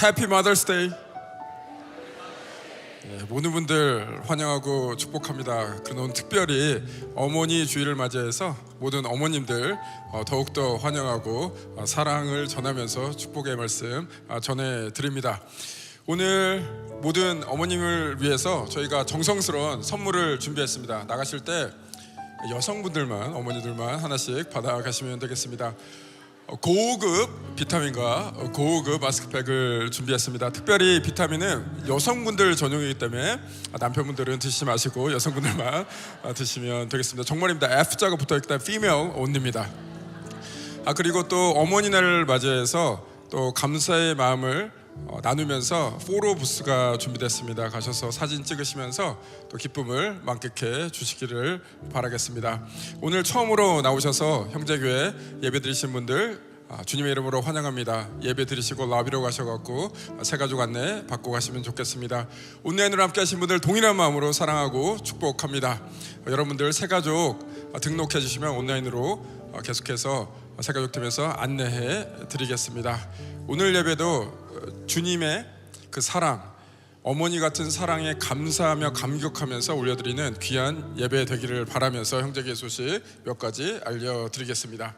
해피 마더스 데이. 모든 분들 환영하고 축복합니다. 그러나 오늘 특별히 어머니 주일을 맞이해서 모든 어머님들 더욱더 환영하고 사랑을 전하면서 축복의 말씀 전해드립니다. 오늘 모든 어머님을 위해서 저희가 정성스러운 선물을 준비했습니다. 나가실 때 여성분들만, 어머니들만 하나씩 받아가시면 되겠습니다. 고급 비타민과 고급 마스크팩을 준비했습니다. 특별히 비타민은 여성분들 전용이기 때문에 남편분들은 드시지 마시고 여성분들만 드시면 되겠습니다. 정말입니다. F자가 붙어있기 때문에 female only입니다. 그리고 또 어머니날을 맞이해서 또 감사의 마음을 나누면서 포로 부스가 준비됐습니다. 가셔서 사진 찍으시면서 또 기쁨을 만끽해 주시기를 바라겠습니다. 오늘 처음으로 나오셔서 형제교회 예배드리신 분들 주님의 이름으로 환영합니다. 예배 드리시고 라비로 가셔갖고 새가족 안내 받고 가시면 좋겠습니다. 온라인으로 함께 하신 분들 동일한 마음으로 사랑하고 축복합니다. 여러분들 새가족 등록해 주시면 온라인으로 계속해서 새가족팀에서 안내해 드리겠습니다. 오늘 예배도 주님의 그 사랑, 어머니 같은 사랑에 감사하며 감격하면서 올려드리는 귀한 예배 되기를 바라면서 형제교회 소식 몇 가지 알려드리겠습니다.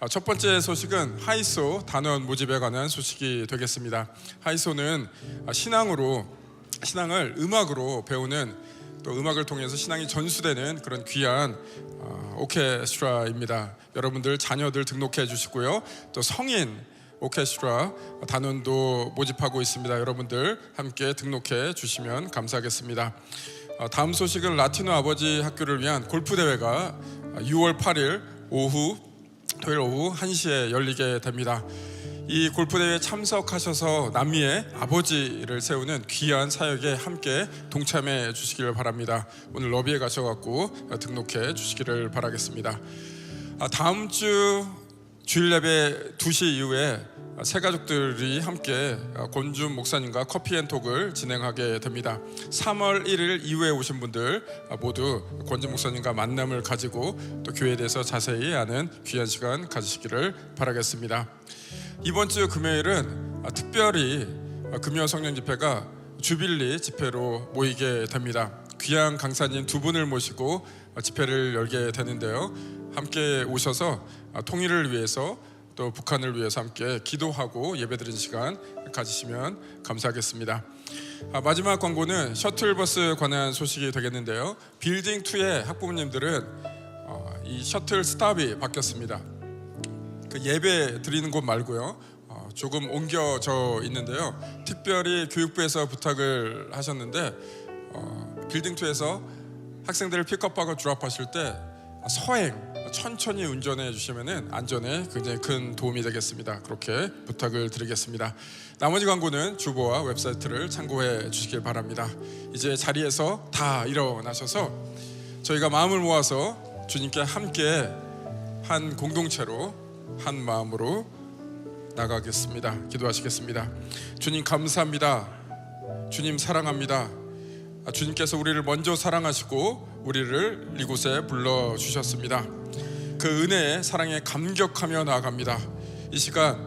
첫 번째 소식은 하이소 단원 모집에 관한 소식이 되겠습니다. 하이소는 신앙을 음악으로 배우는, 또 음악을 통해서 신앙이 전수되는 그런 귀한 오케스트라입니다. 여러분들 자녀들 등록해 주시고요. 또 성인 오케스트라 단원도 모집하고 있습니다. 여러분들 함께 등록해 주시면 감사하겠습니다. 다음 소식은 라티노 아버지 학교를 위한 골프 대회가 6월 8일 토요일 오후 1시에 열리게 됩니다. 이 골프 대회에 참석하셔서 남미의 아버지를 세우는 귀한 사역에 함께 동참해 주시기를 바랍니다. 오늘 러비에 가셔갖고 등록해 주시기를 바라겠습니다. 다음 주 주일 예배 2시 이후에 새가족들이 함께 권준 목사님과 커피앤톡을 진행하게 됩니다. 3월 1일 이후에 오신 분들 모두 권준 목사님과 만남을 가지고 또 교회에 대해서 자세히 아는 귀한 시간 가지시기를 바라겠습니다. 이번 주 금요일은 특별히 금요 성령 집회가 주빌리 집회로 모이게 됩니다. 귀한 강사님 두 분을 모시고 집회를 열게 되는데요. 함께 오셔서 통일을 위해서 또 북한을 위해서 함께 기도하고 예배드리는 시간 가지시면 감사하겠습니다. 마지막 광고는 셔틀버스 관한 소식이 되겠는데요. 빌딩 2의 학부모님들은 이 셔틀 스탑이 바뀌었습니다. 그 예배 드리는 곳 말고요, 조금 옮겨져 있는데요. 특별히 교육부에서 부탁을 하셨는데 빌딩 2에서 학생들을 픽업하고 드롭하실 때 서행 천천히 운전해 주시면 안전에 굉장히 큰 도움이 되겠습니다. 그렇게 부탁을 드리겠습니다. 나머지 광고는 주보와 웹사이트를 참고해 주시길 바랍니다. 이제 자리에서 다 일어나셔서 저희가 마음을 모아서 주님께 함께 한 공동체로 한 마음으로 나가겠습니다. 기도하시겠습니다. 주님 감사합니다. 주님 사랑합니다. 주님께서 우리를 먼저 사랑하시고 우리를 이곳에 불러주셨습니다. 그 은혜에 사랑에 감격하며 나아갑니다. 이 시간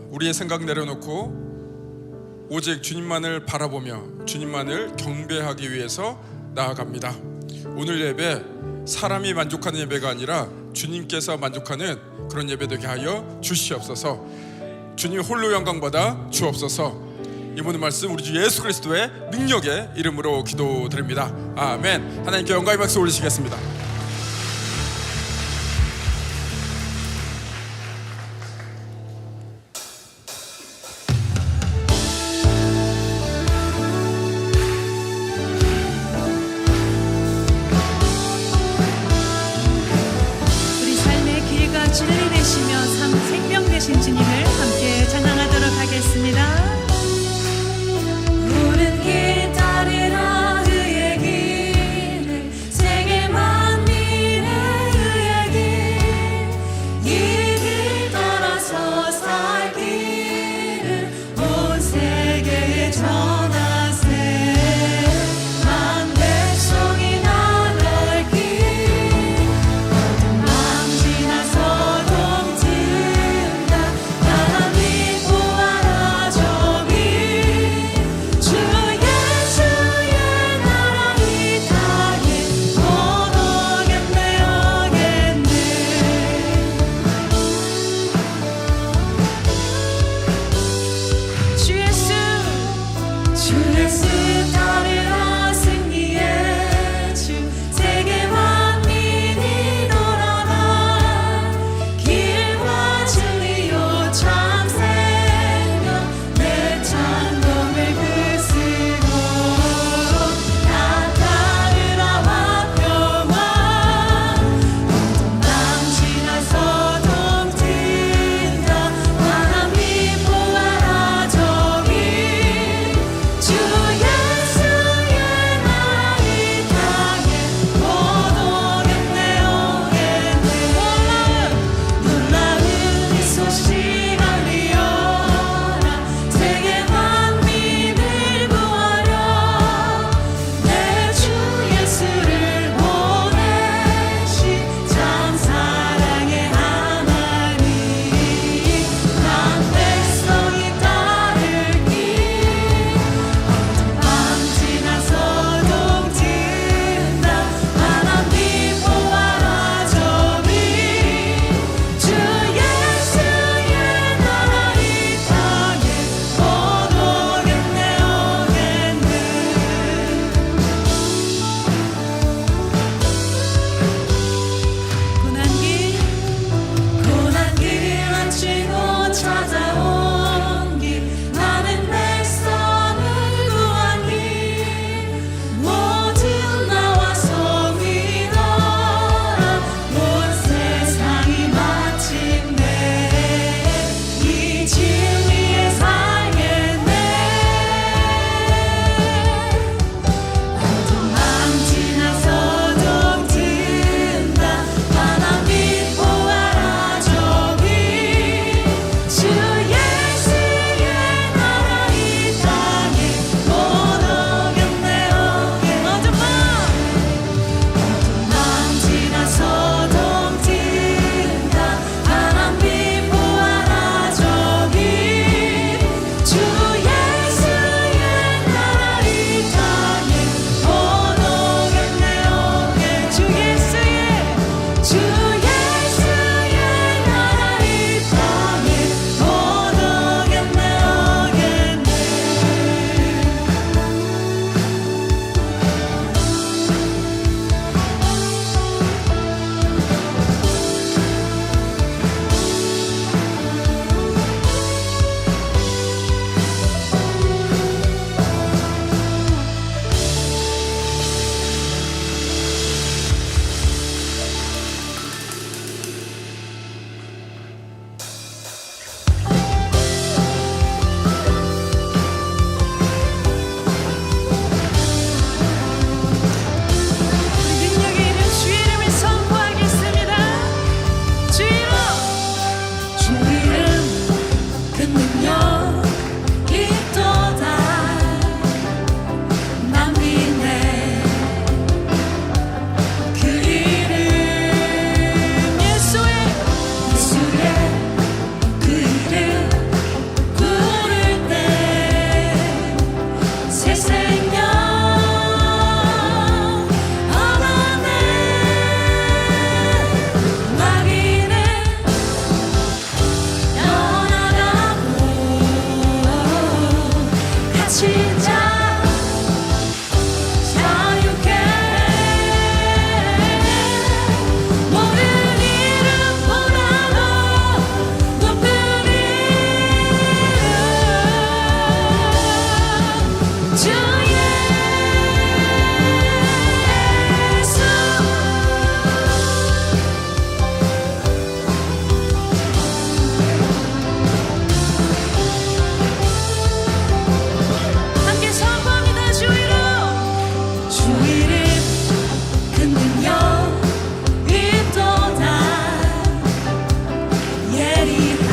우리의 생각 내려놓고 오직 주님만을 바라보며 주님만을 경배하기 위해서 나아갑니다. 오늘 예배 사람이 만족하는 예배가 아니라 주님께서 만족하는 그런 예배 되게 하여 주시옵소서. 주님 홀로 영광받아 주옵소서. 이 모든 말씀 우리 주 예수 그리스도의 능력의 이름으로 기도드립니다. 아멘. 하나님께 영광의 박수 올리시겠습니다. 우리 삶의 길과 진리 되시며 생명 되신 주님을 함께 찬양하도록 하겠습니다. 푸른 길 따르라 그의 길을 생애만 갇힌 자 자유케 모든 이름보다도 높은 이름 주 함께 선포합니다. 주 이름 큰 능력 있도다 예리한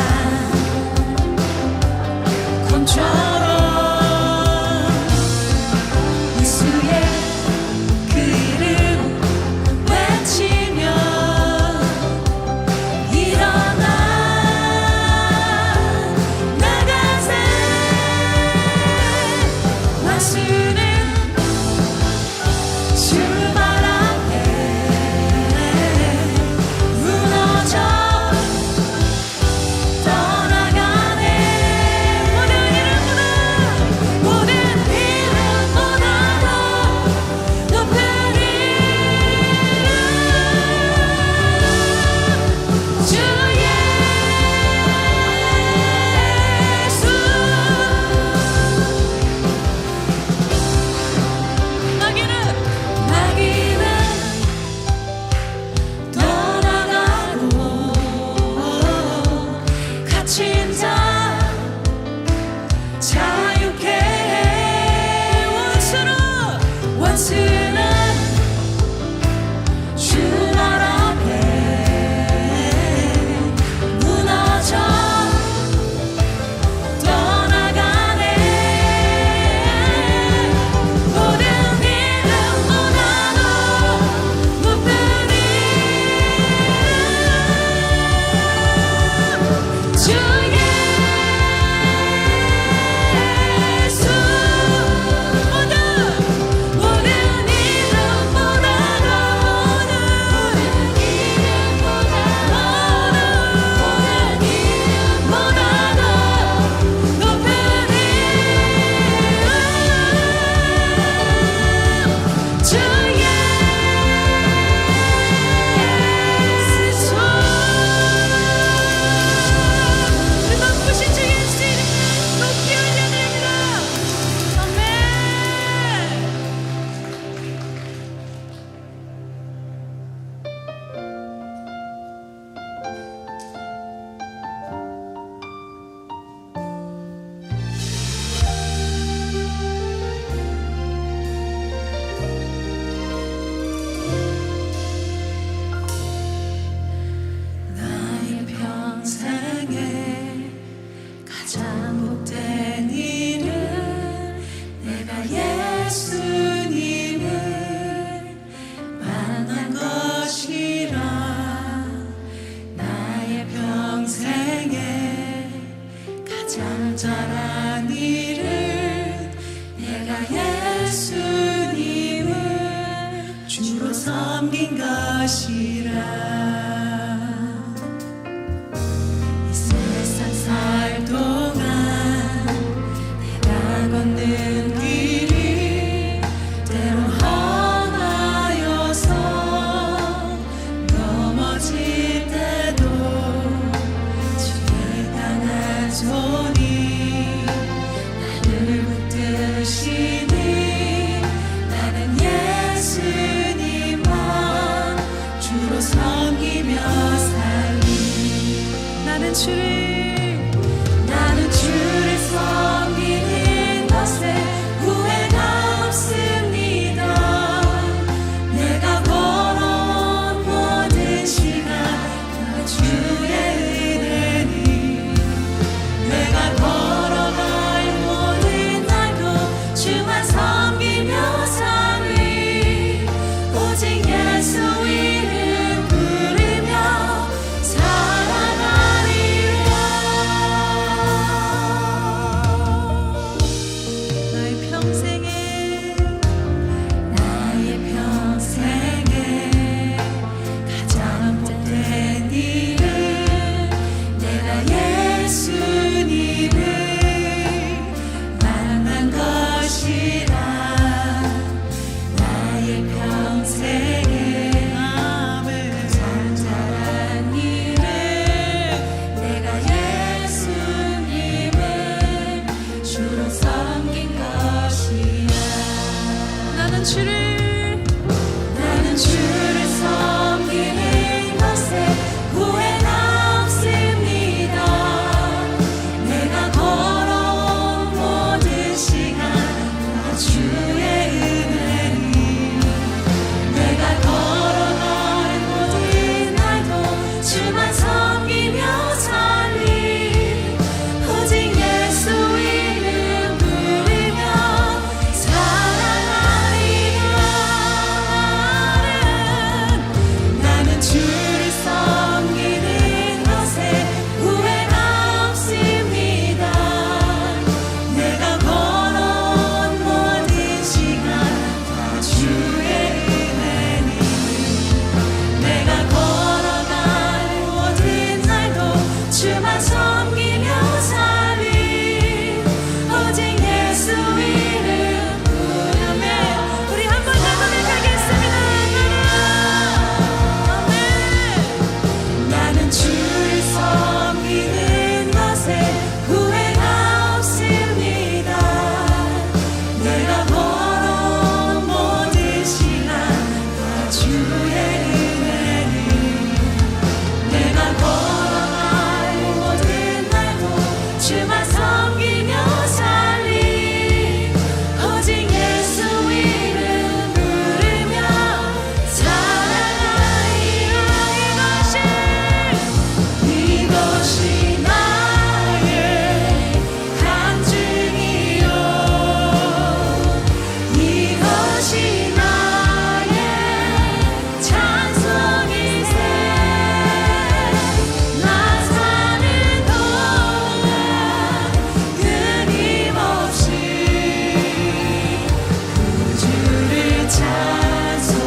검처럼 예수의 그 이름 외치며 일어나 나가세 원수는 주말 앞에 무너져 떠나가네 모든 이름보다도 높은 이름 주 예수 마귀는 떠나가고 갇힌 자 자유케 해 원수는 주말 앞에 무너져 떠나가네 모든 이름보다도 높은 이름 주 예수 모든 이름보다도 높은 이름 주 예수 우리 높으신 주 예수 이름 높이 올려드립니다. 아멘. 나의 평생에 가장 복된 일은 내가 예수님을 만난 것이라 나의 평생에 가장 잘한 일은 내가 예수님을 주로 섬긴 것이라 이 세상 살 동안 내가 걷는 길이 때로 험하여서 넘어질 때도 주의 강한 손이 나를 붙드시니 나는 예수님만 주로 섬기며 살리 나는 주를 섬기는 것에 후회가 없습니다. 내가 걸어온 모든 시간 다 주의 은혜니 내가 걸어갈 모든 날도 주만 섬기며 살리 오직 예수 이름 부르며 살아가리라 주를 섬기는 것에 후회가 없습니다. 내가 걸어온 모든 시간 다 주의 은혜니 내가 걸어가는 모든 날도 주만 섬기며 살리 오직 예수 이름 부르며 사랑하리라. 나는 주를 섬기는 것에 후회가 없습니다. 내가 걸어온 모든 시간 다 주의 은혜니 내가 걸어가는 모든 날도 주만 섬기며 살리 오직 예수 이름 부르며 우리 한 번 더 고백하겠습니다. 아멘. 나는 주를 섬기는 것에 후회가 없습니다. 내가 걸어온 모든 시간 다 주의 은혜니 내가 걸어가는 모든 날도 주만 섬기며 살리 오직 예수 이름 부르며 사랑하리라. 이것이 나의 간증이요 이것이 나의 찬송이세. 나 사는 동안 끊임없이 주를 찬송하리로다.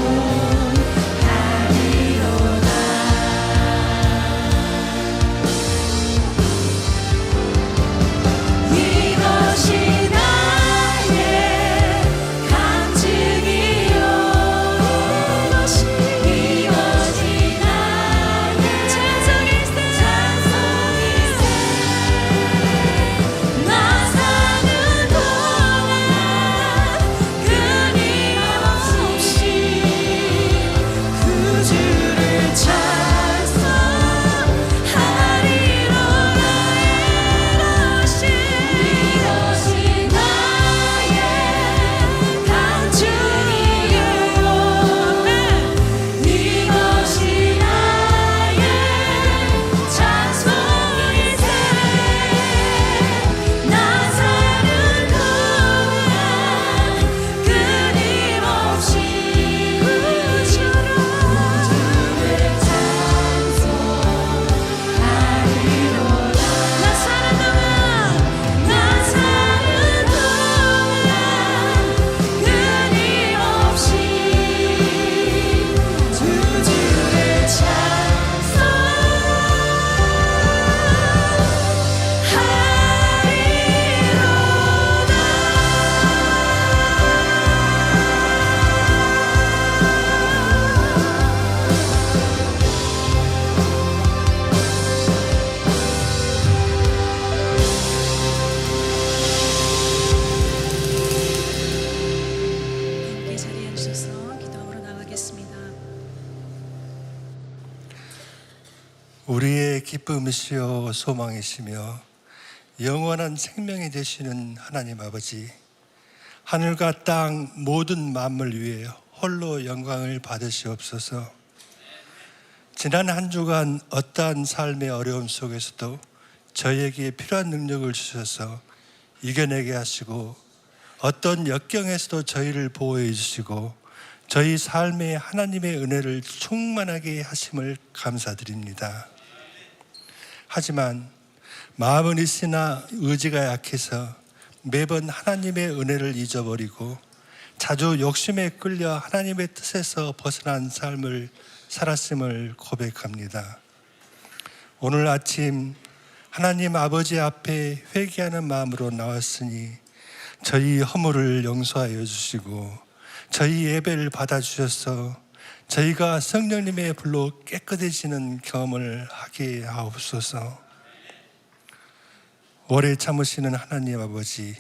이것이 나의 간증이요 이것이 나의 찬송이세. 나 사는 동안 끊임없이 그 주를 찬송하리로다. 이것이 나의 간증이요 이것이 나의 찬송이세. 나 사는 동안 끊임없이 그 주를 찬송하리로다. 나 사는 동안 끊임없이 주 주를 함께 자리에 앉으셔서 기도하러 나가겠습니다. 우리의 기쁨이시요 소망이시며 영원한 생명이 되시는 하나님 아버지, 하늘과 땅 모든 만물 위에 홀로 영광을 받으시옵소서. 지난 한 주간 어떠한 삶의 어려움 속에서도 저희에게 필요한 능력을 주셔서 이겨내게 하시고 어떤 역경에서도 저희를 보호해 주시고 저희 삶에 하나님의 은혜를 충만하게 하심을 감사드립니다. 하지만 마음은 있으나 의지가 약해서 매번 하나님의 은혜를 잊어버리고 자주 욕심에 끌려 하나님의 뜻에서 벗어난 삶을 살았음을 고백합니다. 오늘 아침 하나님 아버지 앞에 회개하는 마음으로 나왔으니 저희 허물을 용서하여 주시고 저희 예배를 받아주셔서 저희가 성령님의 불로 깨끗해지는 경험을 하게 하옵소서. 오래 참으시는 하나님 아버지,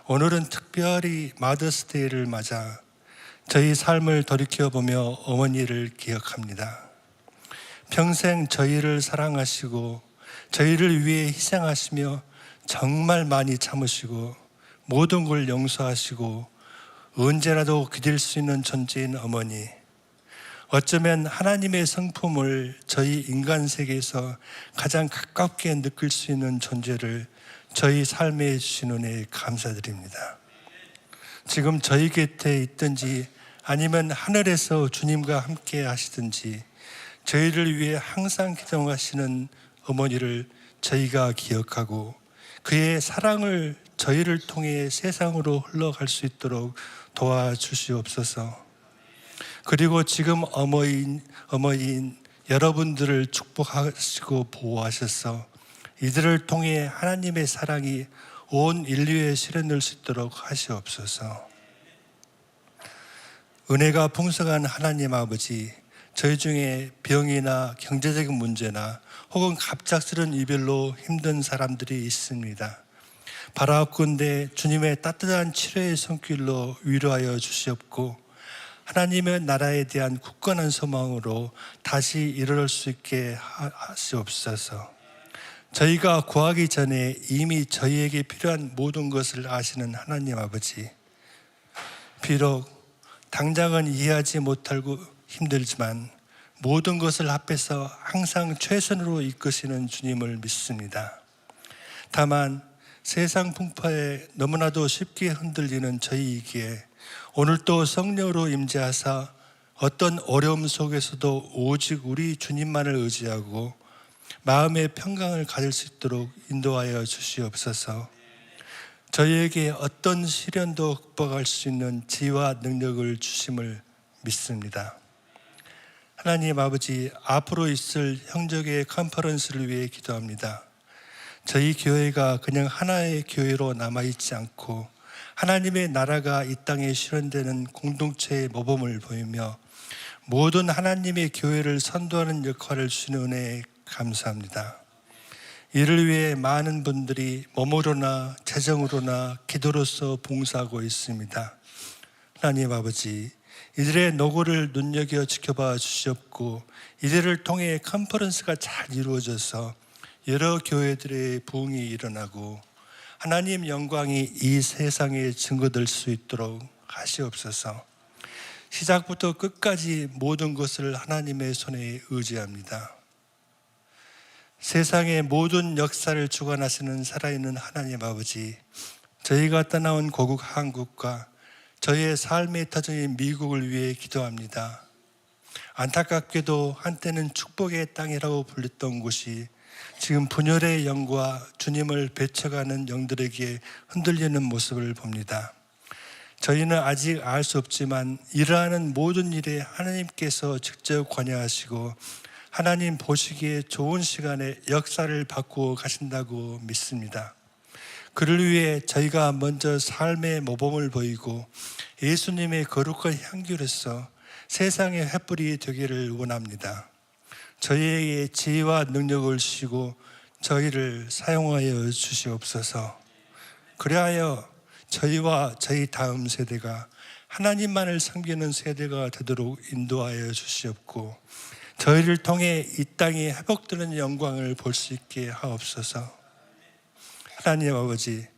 오늘은 특별히 마더스데이를 맞아 저희 삶을 돌이켜보며 어머니를 기억합니다. 평생 저희를 사랑하시고 저희를 위해 희생하시며 정말 많이 참으시고 모든 걸 용서하시고 언제라도 기댈 수 있는 존재인 어머니, 어쩌면 하나님의 성품을 저희 인간 세계에서 가장 가깝게 느낄 수 있는 존재를 저희 삶에 주신 은혜에 감사드립니다. 지금 저희 곁에 있든지 아니면 하늘에서 주님과 함께 하시든지 저희를 위해 항상 기도하시는 어머니를 저희가 기억하고 그의 사랑을 저희를 통해 세상으로 흘러갈 수 있도록 도와주시옵소서. 그리고 지금 어머니인 여러분들을 축복하시고 보호하셔서 이들을 통해 하나님의 사랑이 온 인류에 실현될 수 있도록 하시옵소서. 은혜가 풍성한 하나님 아버지, 저희 중에 병이나 경제적인 문제나 혹은 갑작스런 이별로 힘든 사람들이 있습니다. 바라옵건대 주님의 따뜻한 치료의 손길로 위로하여 주시옵고 하나님의 나라에 대한 굳건한 소망으로 다시 일어날 수 있게 하시옵소서. 저희가 구하기 전에 이미 저희에게 필요한 모든 것을 아시는 하나님 아버지, 비록 당장은 이해하지 못하고 힘들지만 모든 것을 합해서 항상 최선으로 이끄시는 주님을 믿습니다. 다만 세상 풍파에 너무나도 쉽게 흔들리는 저희이기에 오늘 또 성령으로 임재하사 어떤 어려움 속에서도 오직 우리 주님만을 의지하고 마음의 평강을 가질 수 있도록 인도하여 주시옵소서. 저희에게 어떤 시련도 극복할 수 있는 지혜와 능력을 주심을 믿습니다. 하나님 아버지, 앞으로 있을 형제교회 컨퍼런스를 위해 기도합니다. 저희 교회가 그냥 하나의 교회로 남아있지 않고 하나님의 나라가 이 땅에 실현되는 공동체의 모범을 보이며 모든 하나님의 교회를 선도하는 역할을 주시는 은혜에 감사합니다. 이를 위해 많은 분들이 몸으로나 재정으로나 기도로서 봉사하고 있습니다. 하나님 아버지, 이들의 노고를 눈여겨 지켜봐 주시옵고 이들을 통해 컨퍼런스가 잘 이루어져서 여러 교회들의 부흥이 일어나고 하나님 영광이 이 세상에 증거될 수 있도록 하시옵소서. 시작부터 끝까지 모든 것을 하나님의 손에 의지합니다. 세상의 모든 역사를 주관하시는 살아있는 하나님 아버지, 저희가 떠나온 고국 한국과 저희의 삶의 터전인 미국을 위해 기도합니다. 안타깝게도 한때는 축복의 땅이라고 불렸던 곳이 지금 분열의 영과 주님을 배척하는 영들에게 흔들리는 모습을 봅니다. 저희는 아직 알 수 없지만 일어나는 모든 일에 하나님께서 직접 관여하시고 하나님 보시기에 좋은 시간에 역사를 바꾸어 가신다고 믿습니다. 그를 위해 저희가 먼저 삶의 모범을 보이고 예수님의 거룩한 향기로서 세상의 횃불이 되기를 원합니다. 저희에게 지혜와 능력을 주시고 저희를 사용하여 주시옵소서. 그리하여 저희와 저희 다음 세대가 하나님만을 섬기는 세대가 되도록 인도하여 주시옵고 저희를 통해 이 땅에 회복되는 영광을 볼 수 있게 하옵소서. 하나님 아버지,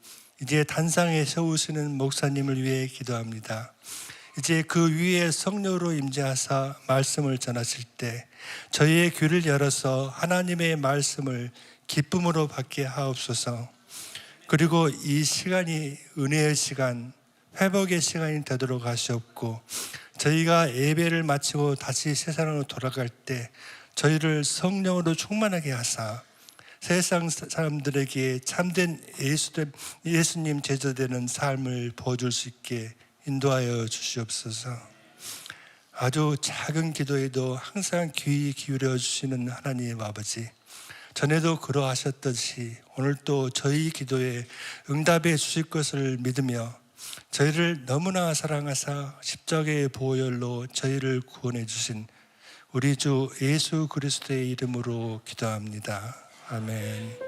이제 단상에 세우시는 목사님을 위해 기도합니다. 이제 그 위에 성령으로 임재하사 말씀을 전하실 때 저희의 귀를 열어서 하나님의 말씀을 기쁨으로 받게 하옵소서. 그리고 이 시간이 은혜의 시간, 회복의 시간이 되도록 하시옵고 저희가 예배를 마치고 다시 세상으로 돌아갈 때 저희를 성령으로 충만하게 하사 세상 사람들에게 참된 예수님 제자되는 삶을 보여줄 수 있게 인도하여 주시옵소서. 아주 작은 기도에도 항상 귀 기울여 주시는 하나님 아버지, 전에도 그러하셨듯이 오늘 또 저희 기도에 응답해 주실 것을 믿으며 저희를 너무나 사랑하사 십자가의 보혈로 저희를 구원해 주신 우리 주 예수 그리스도의 이름으로 기도합니다. 아멘.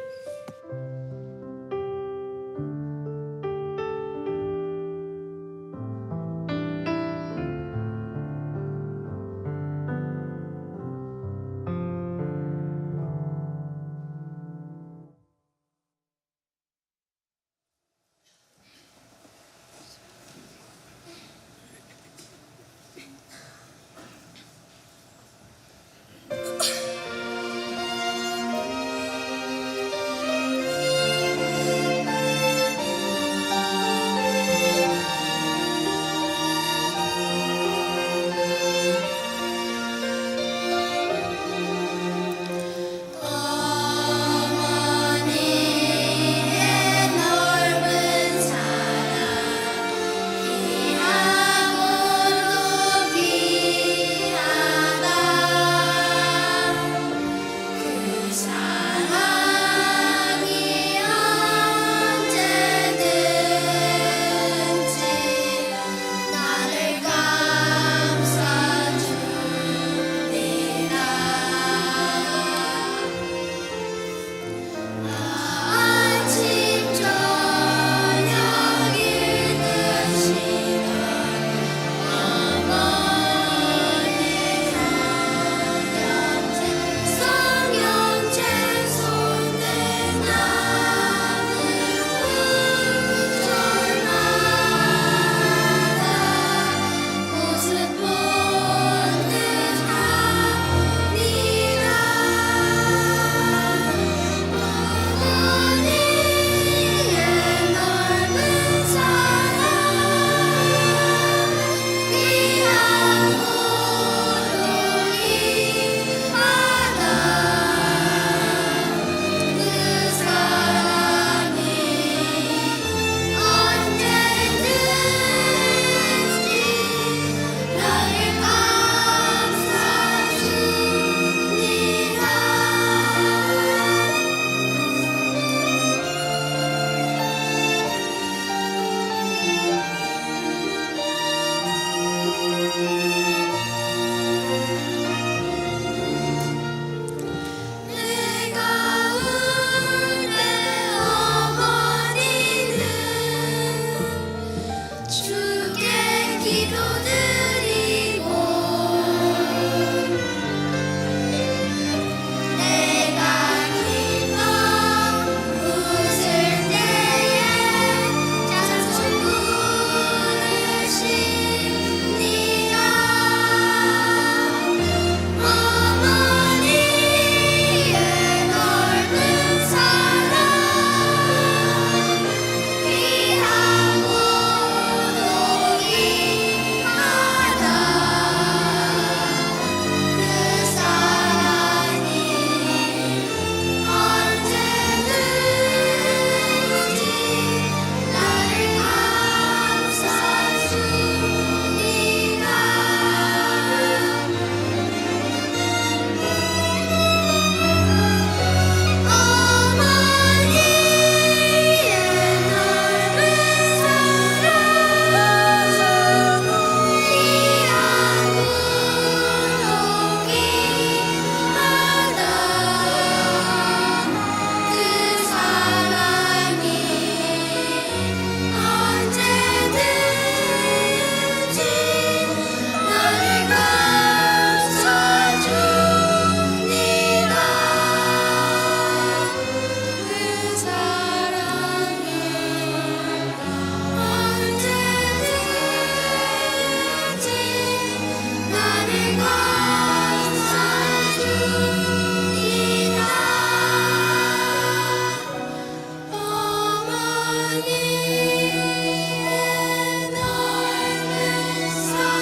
기도드리고 내가 기뻐 웃을 때에 찬송 부르십니다. 어머니의 넓은 사랑 귀한 고독이 하다 그 사랑이 언제든지 나를 감싸줍니다. 어머니의 넓은 사랑 귀한 고독이 하다 그 사랑이 언제든지 나를 감싸줍니다. 그 사랑이 언제든지 나를 감싸줍니다. 어머니의 넓은 사랑.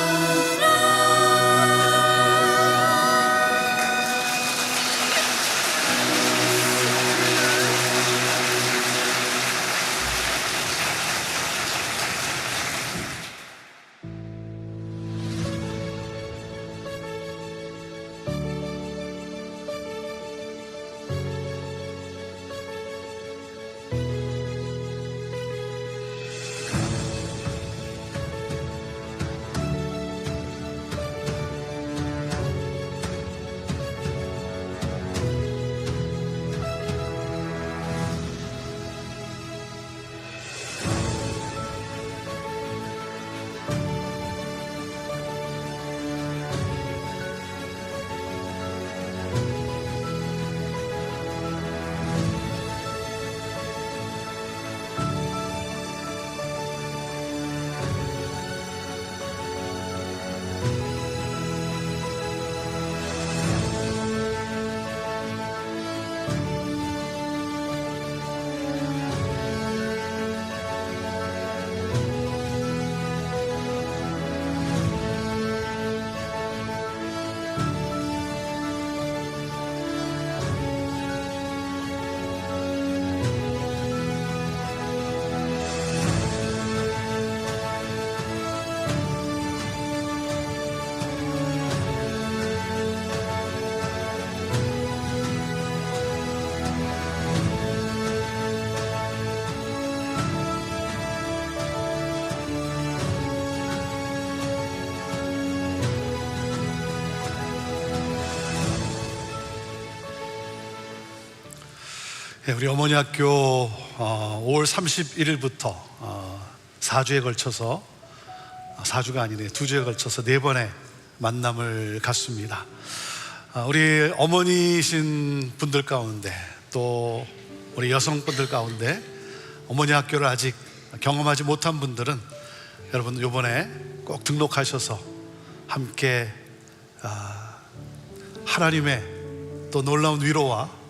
우리 어머니 학교 5월 31일부터 4주에 걸쳐서 4주가 아니네 2주에 걸쳐서 4번의 만남을 갖습니다. 우리 어머니신 분들 가운데 또 우리 여성분들 가운데 어머니 학교를 아직 경험하지 못한 분들은 여러분 이번에 꼭 등록하셔서 함께 하나님의 또 놀라운 위로와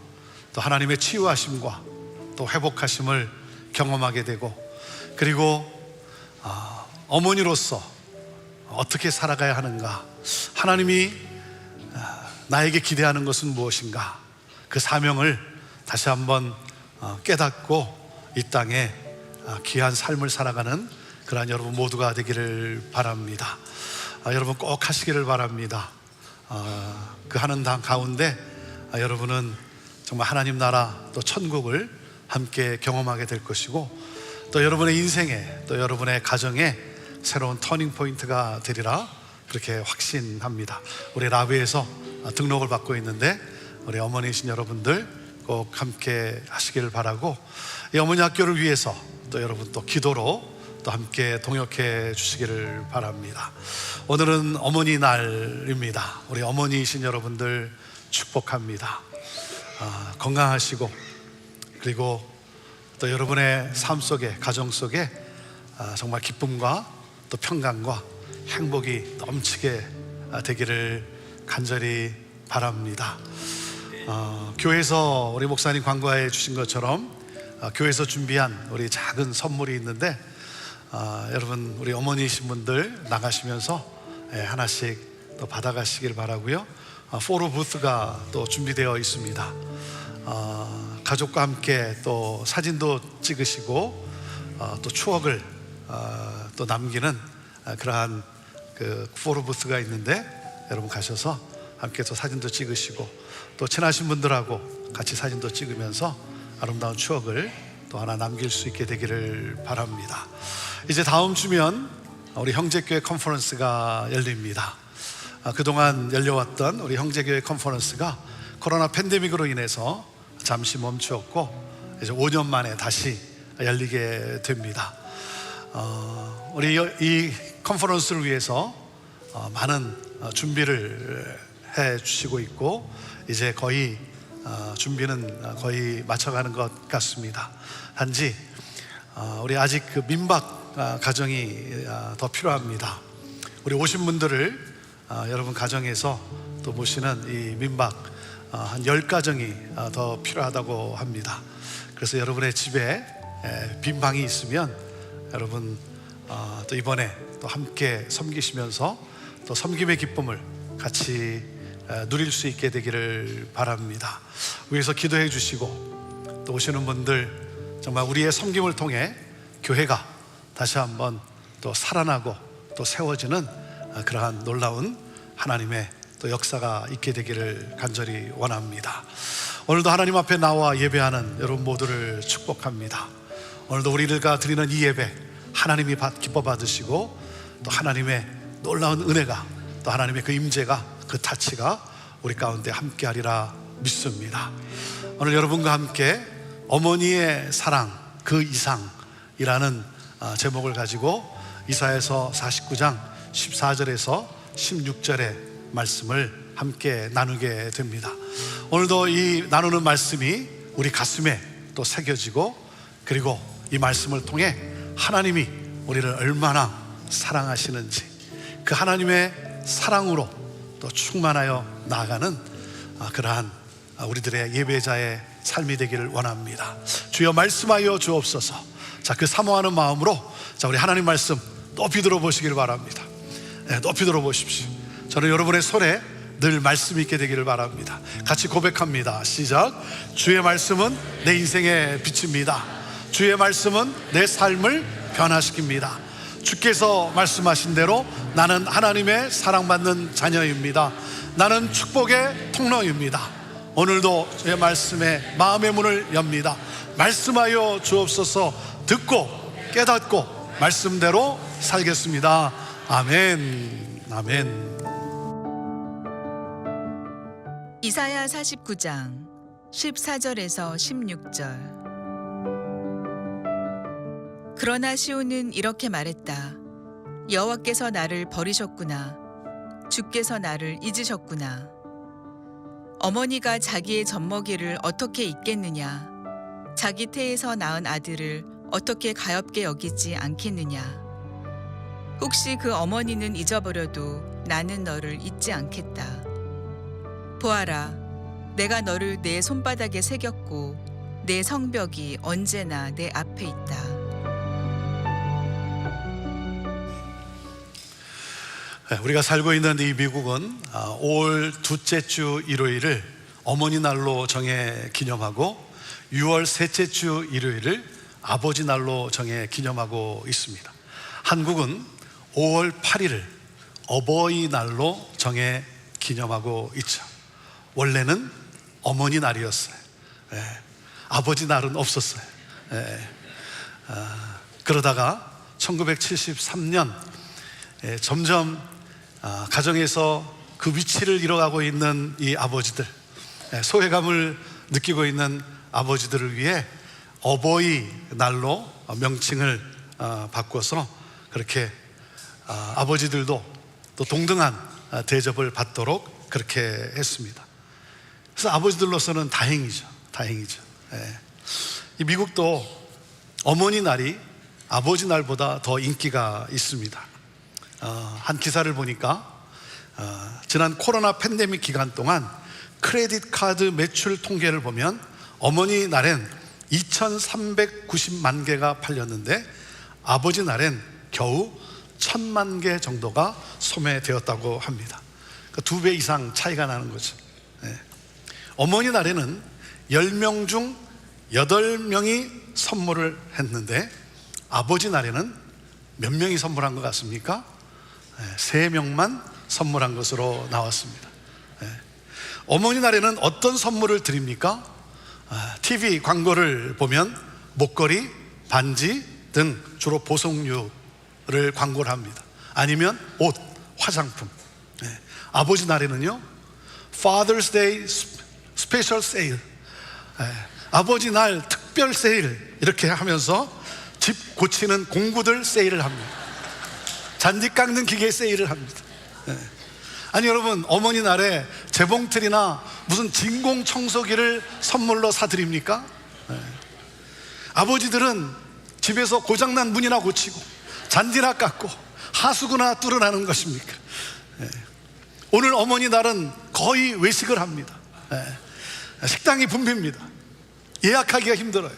또 하나님의 치유하심과 또 회복하심을 경험하게 되고, 그리고 어머니로서 어떻게 살아가야 하는가, 하나님이 나에게 기대하는 것은 무엇인가, 그 사명을 다시 한번 깨닫고 이 땅에 귀한 삶을 살아가는 그러한 여러분 모두가 되기를 바랍니다. 여러분 꼭 하시기를 바랍니다. 그 하는 가운데 여러분은 정말 하나님 나라 또 천국을 함께 경험하게 될 것이고, 또 여러분의 인생에 또 여러분의 가정에 새로운 터닝 포인트가 되리라 그렇게 확신합니다. 우리 라브에서 등록을 받고 있는데 우리 어머니이신 여러분들 꼭 함께 하시기를 바라고, 이 어머니 학교를 위해서 또 여러분 또 기도로 또 함께 동역해 주시기를 바랍니다. 오늘은 어머니 날입니다. 우리 어머니이신 여러분들 축복합니다. 건강하시고, 그리고 또 여러분의 삶 속에, 가정 속에 정말 기쁨과 또 평강과 행복이 넘치게 되기를 간절히 바랍니다. 교회에서 우리 목사님 광고해 주신 것처럼 교회에서 준비한 우리 작은 선물이 있는데, 여러분 우리 어머니이신 분들 나가시면서 하나씩 또 받아가시길 바라고요. 포로 부스가 또 준비되어 있습니다. 가족과 함께 또 사진도 찍으시고 또 추억을 또 남기는 그러한 그 포로 부스가 있는데, 여러분 가셔서 함께 또 사진도 찍으시고 또 친하신 분들하고 같이 사진도 찍으면서 아름다운 추억을 또 하나 남길 수 있게 되기를 바랍니다. 이제 다음 주면 우리 형제교회 컨퍼런스가 열립니다. 그동안 열려왔던 우리 형제교회 컨퍼런스가 코로나 팬데믹으로 인해서 잠시 멈추었고, 이제 5년 만에 다시 열리게 됩니다. 우리 이 컨퍼런스를 위해서 많은 준비를 해 주시고 있고, 이제 거의 준비는 거의 맞춰가는 것 같습니다. 단지 우리 아직 그 민박 가정이 더 필요합니다. 우리 오신 분들을 여러분 가정에서 또 모시는 이 민박 한 10가정이 더 필요하다고 합니다. 그래서 여러분의 집에 빈 방이 있으면 여러분 또 이번에 또 함께 섬기시면서 또 섬김의 기쁨을 같이 누릴 수 있게 되기를 바랍니다. 위에서 기도해 주시고, 또 오시는 분들 정말 우리의 섬김을 통해 교회가 다시 한번 또 살아나고 또 세워지는 그러한 놀라운 하나님의 또 역사가 있게 되기를 간절히 원합니다. 오늘도 하나님 앞에 나와 예배하는 여러분 모두를 축복합니다. 오늘도 우리들과 드리는 이 예배 하나님이 기뻐 받으시고, 또 하나님의 놀라운 은혜가, 또 하나님의 그 임재가, 그 타치가 우리 가운데 함께하리라 믿습니다. 오늘 여러분과 함께 어머니의 사랑 그 이상이라는 제목을 가지고 이사야서 49장 14절에서 16절의 말씀을 함께 나누게 됩니다. 오늘도 이 나누는 말씀이 우리 가슴에 또 새겨지고, 그리고 이 말씀을 통해 하나님이 우리를 얼마나 사랑하시는지, 그 하나님의 사랑으로 또 충만하여 나아가는 그러한 우리들의 예배자의 삶이 되기를 원합니다. 주여 말씀하여 주옵소서. 자, 그 사모하는 마음으로 자, 우리 하나님 말씀 높이 들어보시길 바랍니다. 높이 들어보십시오. 저는 여러분의 손에 늘 말씀이 있게 되기를 바랍니다. 같이 고백합니다. 시작. 주의 말씀은 내 인생의 빛입니다. 주의 말씀은 내 삶을 변화시킵니다. 주께서 말씀하신 대로 나는 하나님의 사랑받는 자녀입니다. 나는 축복의 통로입니다. 오늘도 주의 말씀에 마음의 문을 엽니다. 말씀하여 주옵소서. 듣고 깨닫고 말씀대로 살겠습니다. 아멘. 아멘. 이사야 49장 14절에서 16절. 그러나 시온은 이렇게 말했다. 여호와께서 나를 버리셨구나. 주께서 나를 잊으셨구나. 어머니가 자기의 젖먹이를 어떻게 잊겠느냐. 자기 태에서 낳은 아들을 어떻게 가엾게 여기지 않겠느냐. 혹시 그 어머니는 잊어버려도 나는 너를 잊지 않겠다. 보아라, 내가 너를 내 손바닥에 새겼고 내 성벽이 언제나 내 앞에 있다. 우리가 살고 있는 이 미국은 5월 둘째 주 일요일을 어머니 날로 정해 기념하고 6월 셋째 주 일요일을 아버지 날로 정해 기념하고 있습니다. 한국은 5월 8일을 어버이날로 정해 기념하고 있죠. 원래는 어머니 날이었어요. 아버지 날은 없었어요. 그러다가 1973년 점점 가정에서 그 위치를 잃어가고 있는 이 아버지들, 소외감을 느끼고 있는 아버지들을 위해 어버이 날로 명칭을 바꿔서 그렇게 아버지들도 또 동등한 대접을 받도록 그렇게 했습니다. 그래서 아버지들로서는 다행이죠. 예. 이 미국도 어머니 날이 아버지 날보다 더 인기가 있습니다. 한 기사를 보니까 지난 코로나 팬데믹 기간 동안 크레딧 카드 매출 통계를 보면 어머니 날엔 2,390만 개가 팔렸는데 아버지 날엔 겨우 1,000만 개 정도가 소매되었다고 합니다. 그러니까 2배 이상 차이가 나는 거죠. 네. 어머니 날에는 10명 중 8명이 선물을 했는데 아버지 날에는 몇 명이 선물한 것 같습니까? 3명만 선물한 것으로 나왔습니다. 어머니 날에는 어떤 선물을 드립니까? TV 광고를 보면 목걸이, 반지 등 주로 보석류를 광고를 합니다. 아니면 옷, 화장품. 아버지 날에는요, Father's Day Special Sale, 아버지 날 특별 세일 이렇게 하면서 집 고치는 공구들 세일을 합니다. 잔디 깎는 기계 세일을 합니다. 아니 여러분, 어머니 날에 재봉틀이나 무슨 진공 청소기를 선물로 사드립니까? 아버지들은 집에서 고장난 문이나 고치고 잔디나 깎고 하수구나 뚫어나는 것입니까? 오늘 어머니 날은 거의 외식을 합니다. 식당이 붐빕니다. 예약하기가 힘들어요.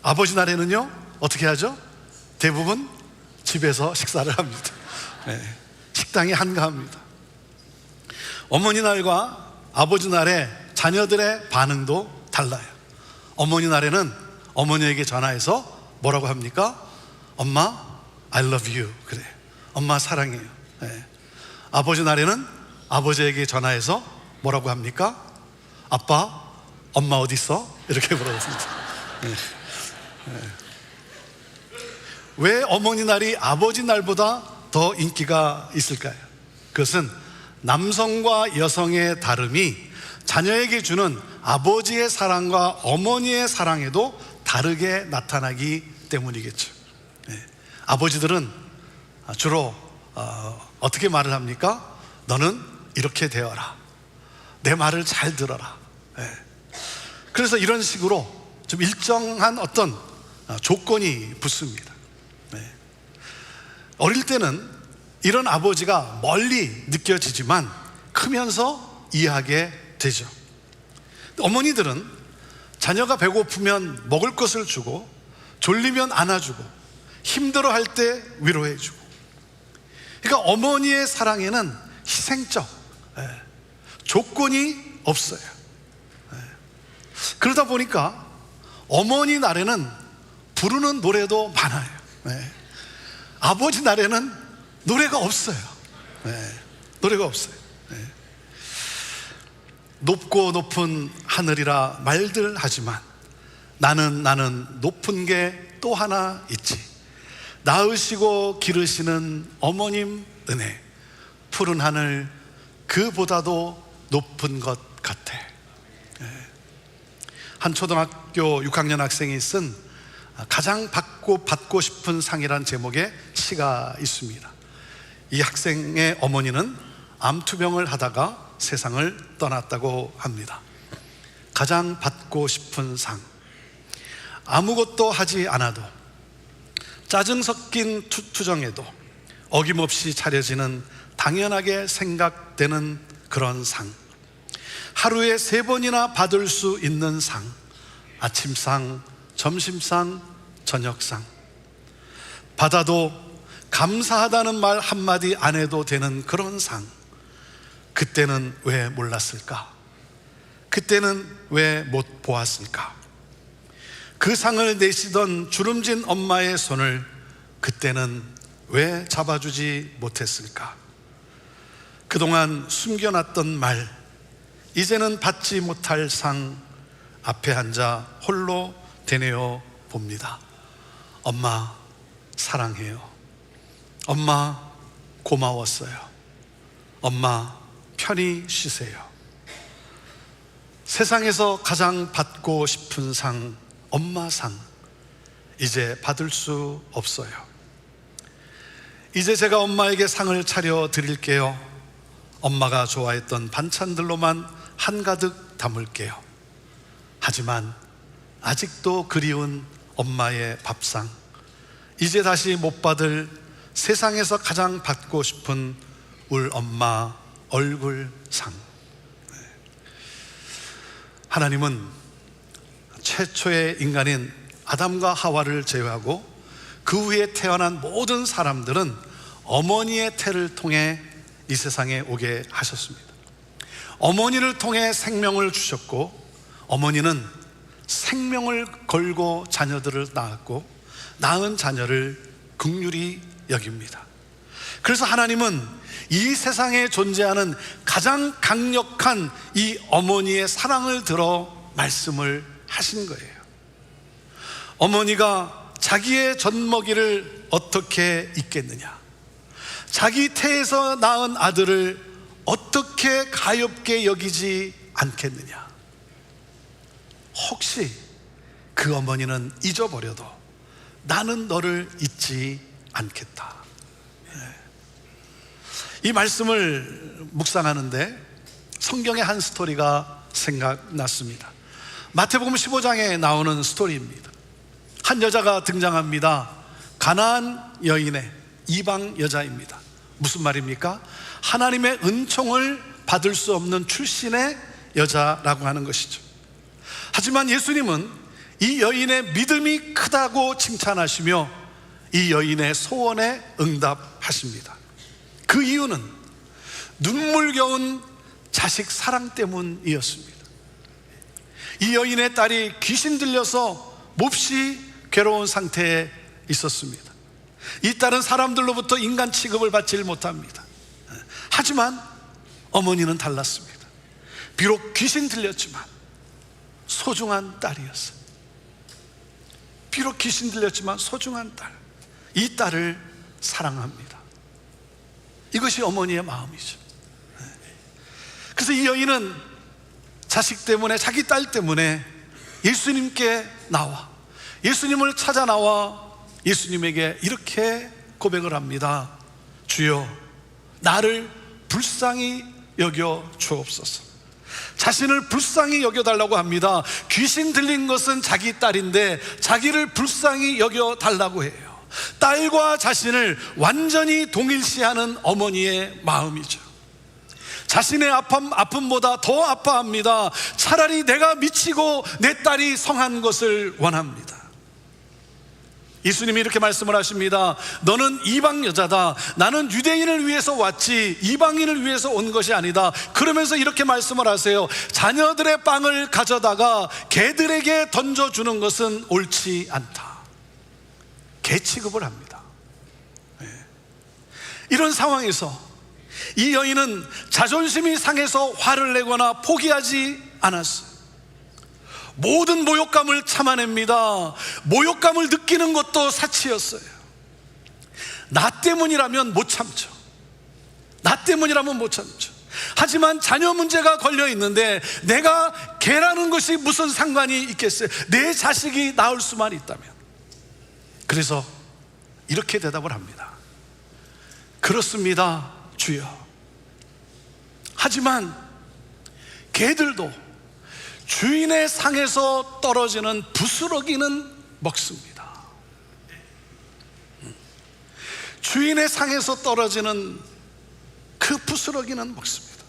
아버지 날에는요, 어떻게 하죠? 대부분 집에서 식사를 합니다. 식당이 한가합니다. 어머니 날과 아버지 날에 자녀들의 반응도 달라요. 어머니 날에는 어머니에게 전화해서 뭐라고 합니까? 엄마, I love you. 그래. 엄마 사랑해요. 아버지 날에는 아버지에게 전화해서 뭐라고 합니까? 아빠, 엄마 어디 있어? 이렇게 물어봅니다. 왜 어머니 날이 아버지 날보다 더 인기가 있을까요? 그것은 남성과 여성의 다름이 자녀에게 주는 아버지의 사랑과 어머니의 사랑에도 다르게 나타나기 때문이겠죠. 아버지들은 주로 어떻게 말을 합니까? 너는 이렇게 되어라. 내 말을 잘 들어라. 그래서 이런 식으로 좀 일정한 어떤 조건이 붙습니다. 어릴 때는 이런 아버지가 멀리 느껴지지만 크면서 이해하게 되죠. 어머니들은 자녀가 배고프면 먹을 것을 주고 졸리면 안아주고 힘들어할 때 위로해주고, 그러니까 어머니의 사랑에는 희생적 조건이 없어요. 그러다 보니까 어머니 날에는 부르는 노래도 많아요. 아버지 날에는 노래가 없어요. 노래가 없어요. 높고 높은 하늘이라 말들 하지만 나는 높은 게 또 하나 있지. 낳으시고 기르시는 어머님 은혜, 푸른 하늘 그보다도 높은 것 같아. 한 초등학교 6학년 학생이 쓴 가장 받고 싶은 상이라는 제목의 시가 있습니다. 이 학생의 어머니는 암투병을 하다가 세상을 떠났다고 합니다. 가장 받고 싶은 상, 아무것도 하지 않아도 짜증 섞인 투정에도 어김없이 차려지는 당연하게 생각되는 그런 상, 하루에 3번이나 받을 수 있는 상, 아침상, 점심상, 저녁상, 받아도 감사하다는 말 한마디 안 해도 되는 그런 상, 그때는 왜 몰랐을까? 그때는 왜 못 보았을까? 그 상을 내시던 주름진 엄마의 손을 그때는 왜 잡아주지 못했을까? 그동안 숨겨놨던 말, 이제는 받지 못할 상 앞에 앉아 홀로 되뇌어 봅니다. 엄마 사랑해요. 엄마 고마웠어요. 엄마 편히 쉬세요. 세상에서 가장 받고 싶은 상, 엄마 상, 이제 받을 수 없어요. 이제 제가 엄마에게 상을 차려 드릴게요. 엄마가 좋아했던 반찬들로만 한가득 담을게요. 하지만 아직도 그리운 엄마의 밥상, 이제 다시 못 받을 세상에서 가장 받고 싶은 울 엄마 얼굴상. 하나님은 최초의 인간인 아담과 하와를 제외하고 그 후에 태어난 모든 사람들은 어머니의 태를 통해 이 세상에 오게 하셨습니다. 어머니를 통해 생명을 주셨고, 어머니는 생명을 걸고 자녀들을 낳았고, 낳은 자녀를 긍휼히 여깁니다. 그래서 하나님은 이 세상에 존재하는 가장 강력한 이 어머니의 사랑을 들어 말씀을 하신 거예요. 어머니가 자기의 젖먹이를 어떻게 잊겠느냐? 자기 태에서 낳은 아들을 어떻게 가엾게 여기지 않겠느냐? 혹시 그 어머니는 잊어버려도 나는 너를 잊지 않겠다. 이 말씀을 묵상하는데 성경의 한 스토리가 생각났습니다. 마태복음 15장에 나오는 스토리입니다. 한 여자가 등장합니다. 가나안 여인의 이방 여자입니다. 무슨 말입니까? 하나님의 은총을 받을 수 없는 출신의 여자라고 하는 것이죠. 하지만 예수님은 이 여인의 믿음이 크다고 칭찬하시며 이 여인의 소원에 응답하십니다. 그 이유는 눈물겨운 자식 사랑 때문이었습니다. 이 여인의 딸이 귀신 들려서 몹시 괴로운 상태에 있었습니다. 이 딸은 사람들로부터 인간 취급을 받지 못합니다. 하지만 어머니는 달랐습니다. 비록 귀신 들렸지만 소중한 딸이었어요. 비록 귀신 들렸지만 소중한 딸, 이 딸을 사랑합니다. 이것이 어머니의 마음이죠. 그래서 이 여인은 자식 때문에, 자기 딸 때문에 예수님께 나와, 예수님을 찾아 나와 예수님에게 이렇게 고백을 합니다. 주여, 나를 불쌍히 여겨 주옵소서. 자신을 불쌍히 여겨달라고 합니다. 귀신 들린 것은 자기 딸인데 자기를 불쌍히 여겨달라고 해요. 딸과 자신을 완전히 동일시하는 어머니의 마음이죠. 자신의 아픔보다 더 아파합니다. 차라리 내가 미치고 내 딸이 성한 것을 원합니다. 예수님이 이렇게 말씀을 하십니다. 너는 이방 여자다. 나는 유대인을 위해서 왔지 이방인을 위해서 온 것이 아니다. 그러면서 이렇게 말씀을 하세요. 자녀들의 빵을 가져다가 개들에게 던져주는 것은 옳지 않다. 개 취급을 합니다. 이런 상황에서 이 여인은 자존심이 상해서 화를 내거나 포기하지 않았어요. 모든 모욕감을 참아냅니다. 모욕감을 느끼는 것도 사치였어요. 나 때문이라면 못 참죠. 나 때문이라면 못 참죠. 하지만 자녀 문제가 걸려 있는데 내가 개라는 것이 무슨 상관이 있겠어요? 내 자식이 낳을 수만 있다면. 그래서 이렇게 대답을 합니다. 그렇습니다, 주여. 하지만 개들도 주인의 상에서 떨어지는 부스러기는 먹습니다. 주인의 상에서 떨어지는 그 부스러기는 먹습니다.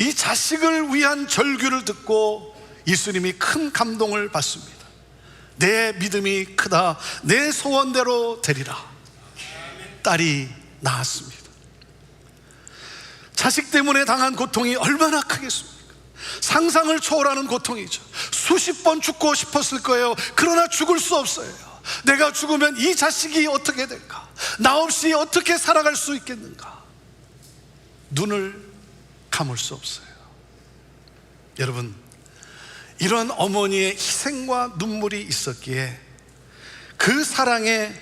이 자식을 위한 절규를 듣고 예수님이 큰 감동을 받습니다. 내 믿음이 크다. 내 소원대로 되리라. 딸이 낳았습니다. 자식 때문에 당한 고통이 얼마나 크겠습니까? 상상을 초월하는 고통이죠. 수십 번 죽고 싶었을 거예요. 그러나 죽을 수 없어요. 내가 죽으면 이 자식이 어떻게 될까? 나 없이 어떻게 살아갈 수 있겠는가? 눈을 감을 수 없어요. 여러분, 이런 어머니의 희생과 눈물이 있었기에 그 사랑에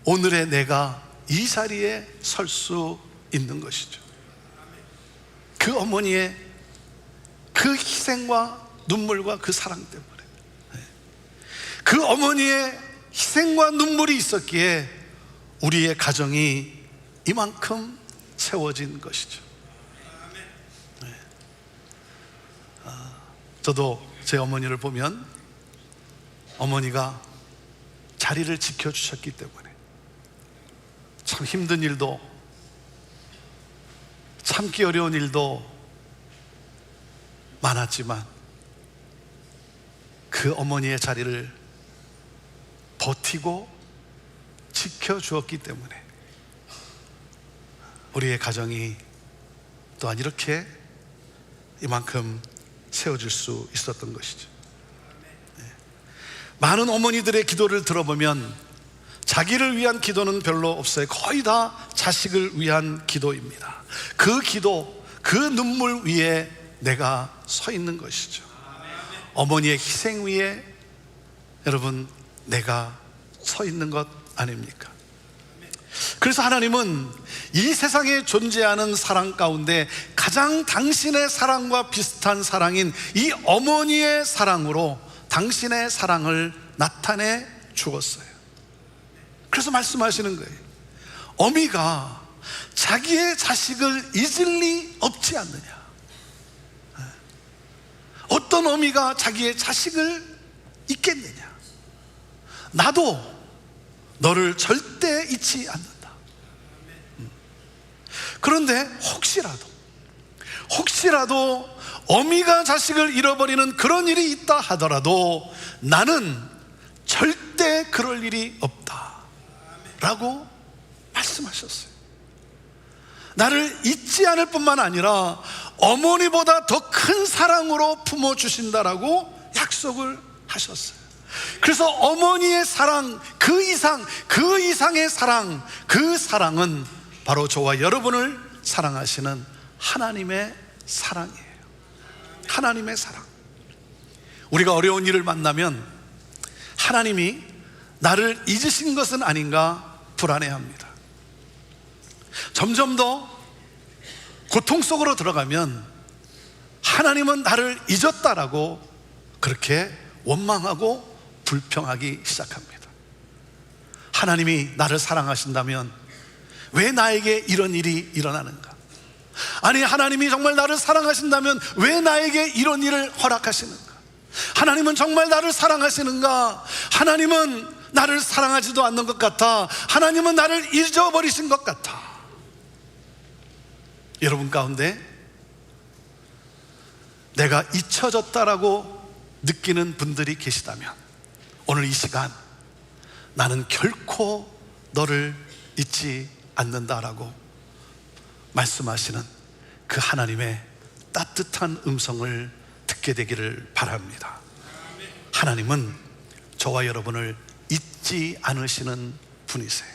오늘의 내가 이 자리에 설 수 있는 것이죠. 그 어머니의 그 희생과 눈물과 그 사랑 때문에. 그 어머니의 희생과 눈물이 있었기에 우리의 가정이 이만큼 세워진 것이죠. 네. 저도 제 어머니를 보면 어머니가 자리를 지켜주셨기 때문에 참 힘든 일도, 참기 어려운 일도 많았지만 그 어머니의 자리를 버티고 지켜주었기 때문에 우리의 가정이 또한 이렇게 이만큼 세워질 수 있었던 것이죠. 네. 많은 어머니들의 기도를 들어보면 자기를 위한 기도는 별로 없어요. 거의 다 자식을 위한 기도입니다. 그 기도, 그 눈물 위에 내가 서 있는 것이죠. 어머니의 희생 위에 여러분 내가 서 있는 것 아닙니까? 그래서 하나님은 이 세상에 존재하는 사랑 가운데 가장 당신의 사랑과 비슷한 사랑인 이 어머니의 사랑으로 당신의 사랑을 나타내 주었어요. 그래서 말씀하시는 거예요. 어미가 자기의 자식을 잊을 리 없지 않느냐. 어떤 어미가 자기의 자식을 잊겠느냐. 나도 너를 절대 잊지 않는다. 그런데 혹시라도 어미가 자식을 잃어버리는 그런 일이 있다 하더라도 나는 절대 그럴 일이 없다 라고 말씀하셨어요. 나를 잊지 않을 뿐만 아니라 어머니보다 더 큰 사랑으로 품어주신다라고 약속을 하셨어요. 그래서 어머니의 사랑, 그 이상의 사랑, 그 사랑은 바로 저와 여러분을 사랑하시는 하나님의 사랑이에요. 하나님의 사랑. 우리가 어려운 일을 만나면 하나님이 나를 잊으신 것은 아닌가 불안해합니다. 점점 더 고통 속으로 들어가면 하나님은 나를 잊었다라고 그렇게 원망하고 불평하기 시작합니다. 하나님이 나를 사랑하신다면 왜 나에게 이런 일이 일어나는가? 아니, 하나님이 정말 나를 사랑하신다면 왜 나에게 이런 일을 허락하시는가? 하나님은 정말 나를 사랑하시는가? 하나님은 나를 사랑하지도 않는 것 같아. 하나님은 나를 잊어버리신 것 같아. 여러분 가운데 내가 잊혀졌다라고 느끼는 분들이 계시다면 오늘 이 시간 나는 결코 너를 잊지 않는다라고 말씀하시는 그 하나님의 따뜻한 음성을 듣게 되기를 바랍니다. 하나님은 저와 여러분을 잊지 않으시는 분이세요.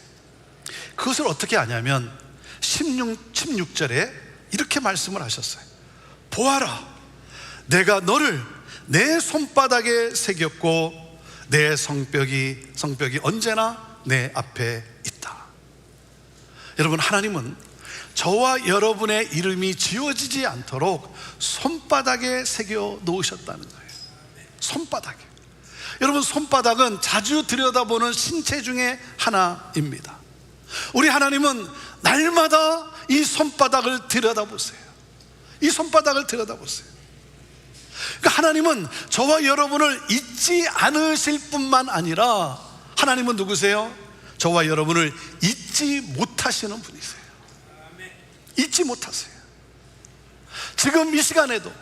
그것을 어떻게 아냐면 16절에 이렇게 말씀을 하셨어요. 보아라, 내가 너를 내 손바닥에 새겼고 내 성벽이 언제나 내 앞에 있다. 여러분, 하나님은 저와 여러분의 이름이 지워지지 않도록 손바닥에 새겨 놓으셨다는 거예요. 손바닥에. 여러분, 손바닥은 자주 들여다보는 신체 중에 하나입니다. 우리 하나님은 날마다 이 손바닥을 들여다보세요. 이 손바닥을 들여다보세요. 그러니까 하나님은 저와 여러분을 잊지 않으실 뿐만 아니라 하나님은 누구세요? 저와 여러분을 잊지 못하시는 분이세요. 잊지 못하세요. 지금 이 시간에도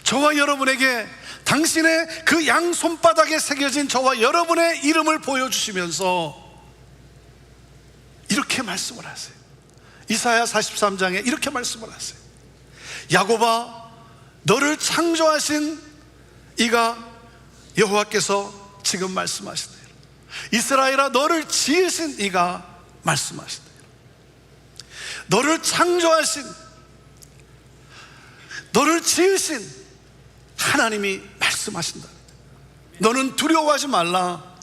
저와 여러분에게 당신의 그 양손바닥에 새겨진 저와 여러분의 이름을 보여주시면서 이렇게 말씀을 하세요. 이사야 43장에 이렇게 말씀을 하세요. 야곱아, 너를 창조하신 이가 여호와께서 지금 말씀하시네요. 이스라엘아, 너를 지으신 이가 말씀하시네요. 너를 창조하신, 너를 지으신 하나님이 말씀하신다. 너는 두려워하지 말라.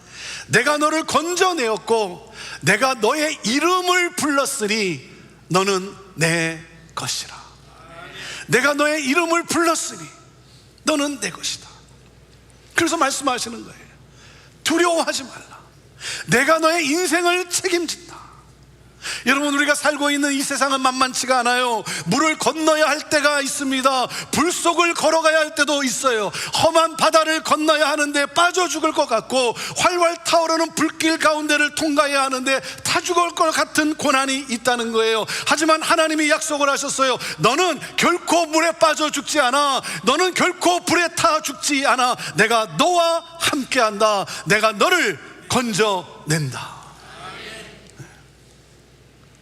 내가 너를 건져내었고 내가 너의 이름을 불렀으니 너는 내 것이라. 내가 너의 이름을 불렀으니 너는 내 것이다. 그래서 말씀하시는 거예요. 두려워하지 말라. 내가 너의 인생을 책임진다. 여러분, 우리가 살고 있는 이 세상은 만만치가 않아요. 물을 건너야 할 때가 있습니다. 불 속을 걸어가야 할 때도 있어요. 험한 바다를 건너야 하는데 빠져 죽을 것 같고, 활활 타오르는 불길 가운데를 통과해야 하는데 타 죽을 것 같은 고난이 있다는 거예요. 하지만 하나님이 약속을 하셨어요. 너는 결코 물에 빠져 죽지 않아. 너는 결코 불에 타 죽지 않아. 내가 너와 함께한다. 내가 너를 건져낸다.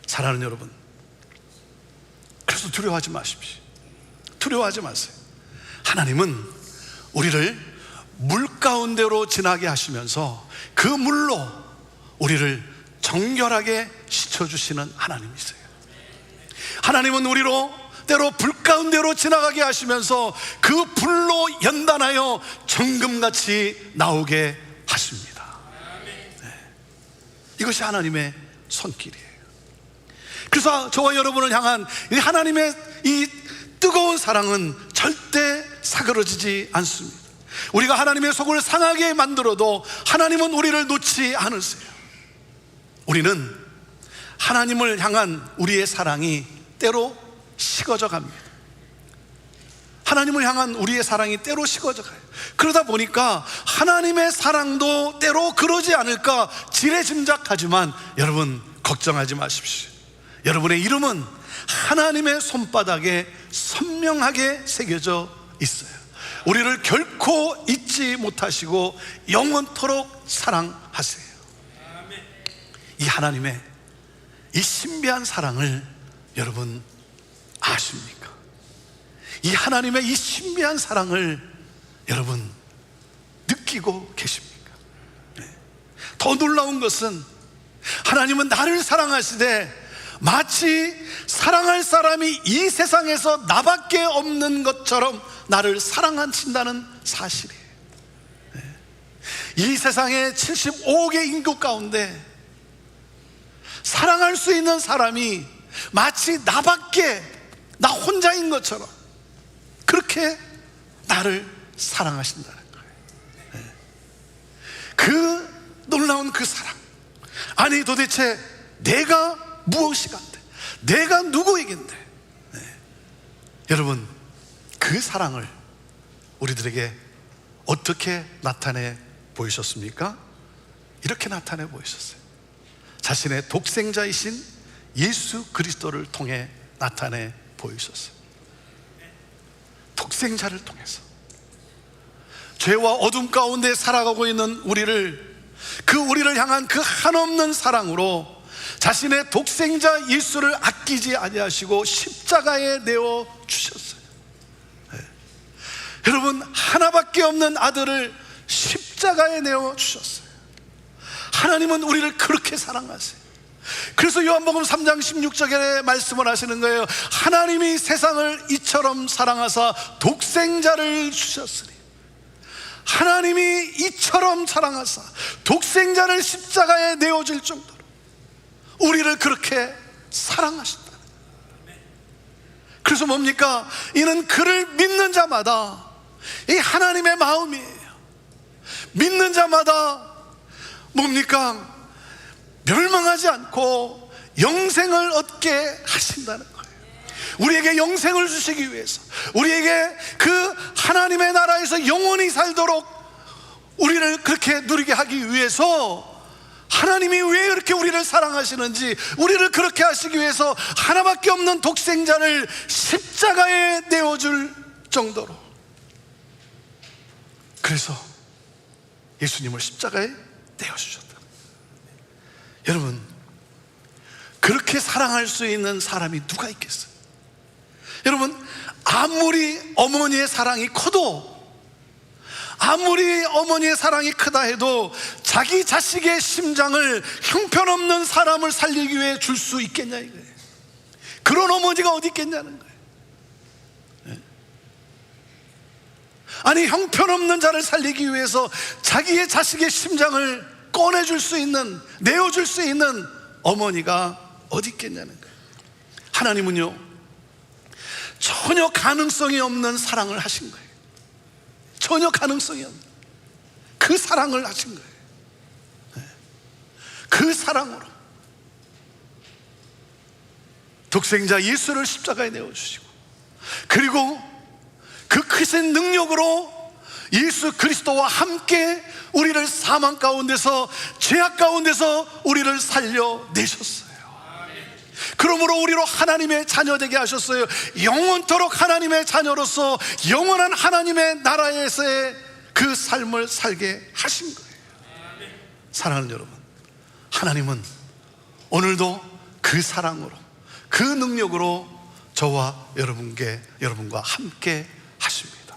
사랑하는 여러분, 그래서 두려워하지 마십시오. 두려워하지 마세요. 하나님은 우리를 물 가운데로 지나게 하시면서 그 물로 우리를 정결하게 씻어주시는 하나님이세요. 하나님은 우리로 때로 불 가운데로 지나가게 하시면서 그 불로 연단하여 정금같이 나오게 하십니다. 이것이 하나님의 손길이에요. 그래서 저와 여러분을 향한 이 하나님의 이 뜨거운 사랑은 절대 사그러지지 않습니다. 우리가 하나님의 속을 상하게 만들어도 하나님은 우리를 놓지 않으세요. 우리는 하나님을 향한 우리의 사랑이 때로 식어져 갑니다. 하나님을 향한 우리의 사랑이 때로 식어져 가요. 그러다 보니까 하나님의 사랑도 때로 그러지 않을까 지레짐작하지만, 여러분 걱정하지 마십시오. 여러분의 이름은 하나님의 손바닥에 선명하게 새겨져 있어요. 우리를 결코 잊지 못하시고 영원토록 사랑하세요. 이 하나님의 이 신비한 사랑을 여러분 아십니까? 이 하나님의 이 신비한 사랑을 여러분 느끼고 계십니까? 더 놀라운 것은 하나님은 나를 사랑하시되 마치 사랑할 사람이 이 세상에서 나밖에 없는 것처럼 나를 사랑하신다는 사실이에요. 이 세상의 75억의 인구 가운데 사랑할 수 있는 사람이 마치 나밖에, 나 혼자인 것처럼 그렇게 나를 사랑하신다는 거예요. 그 놀라운 그 사랑, 아니 도대체 내가 무엇이간데, 내가 누구이긴데, 여러분 그 사랑을 우리들에게 어떻게 나타내 보이셨습니까? 이렇게 나타내 보이셨어요. 자신의 독생자이신 예수 그리스도를 통해 나타내 보이셨어요. 독생자를 통해서 죄와 어둠 가운데 살아가고 있는 우리를, 우리를 향한 그 한없는 사랑으로 자신의 독생자 예수를 아끼지 아니하시고 십자가에 내어 주셨어요. 여러분, 하나밖에 없는 아들을 십자가에 내어 주셨어요. 하나님은 우리를 그렇게 사랑하세요. 그래서 요한복음 3장 16절에 말씀을 하시는 거예요. 하나님이 세상을 이처럼 사랑하사 독생자를 주셨으니, 하나님이 이처럼 사랑하사 독생자를 십자가에 내어줄 정도로 우리를 그렇게 사랑하신다. 그래서 뭡니까? 이는 그를 믿는 자마다, 이 하나님의 마음이에요. 믿는 자마다 뭡니까? 멸망하지 않고 영생을 얻게 하신다는 거예요. 우리에게 영생을 주시기 위해서, 우리에게 그 하나님의 나라에서 영원히 살도록 우리를 그렇게 누리게 하기 위해서, 하나님이 왜 이렇게 우리를 사랑하시는지, 우리를 그렇게 하시기 위해서 하나밖에 없는 독생자를 십자가에 내어줄 정도로, 그래서 예수님을 십자가에 내어주셨다. 여러분, 그렇게 사랑할 수 있는 사람이 누가 있겠어요? 여러분, 아무리 어머니의 사랑이 커도, 아무리 어머니의 사랑이 크다 해도 자기 자식의 심장을 형편없는 사람을 살리기 위해 줄 수 있겠냐 이거예요. 그런 어머니가 어디 있겠냐는 거예요. 아니, 형편없는 자를 살리기 위해서 자기의 자식의 심장을 꺼내줄 수 있는, 내어줄 수 있는 어머니가 어디 있겠냐는 거예요. 하나님은요, 전혀 가능성이 없는 사랑을 하신 거예요. 전혀 가능성이 없는 그 사랑을 하신 거예요. 그 사랑으로 독생자 예수를 십자가에 내어주시고, 그리고 그 크신 능력으로 예수 그리스도와 함께 우리를 사망 가운데서, 죄악 가운데서 우리를 살려내셨어요. 그러므로 우리로 하나님의 자녀 되게 하셨어요. 영원토록 하나님의 자녀로서 영원한 하나님의 나라에서의 그 삶을 살게 하신 거예요. 사랑하는 여러분, 하나님은 오늘도 그 사랑으로, 그 능력으로 저와 여러분과 함께 하십니다.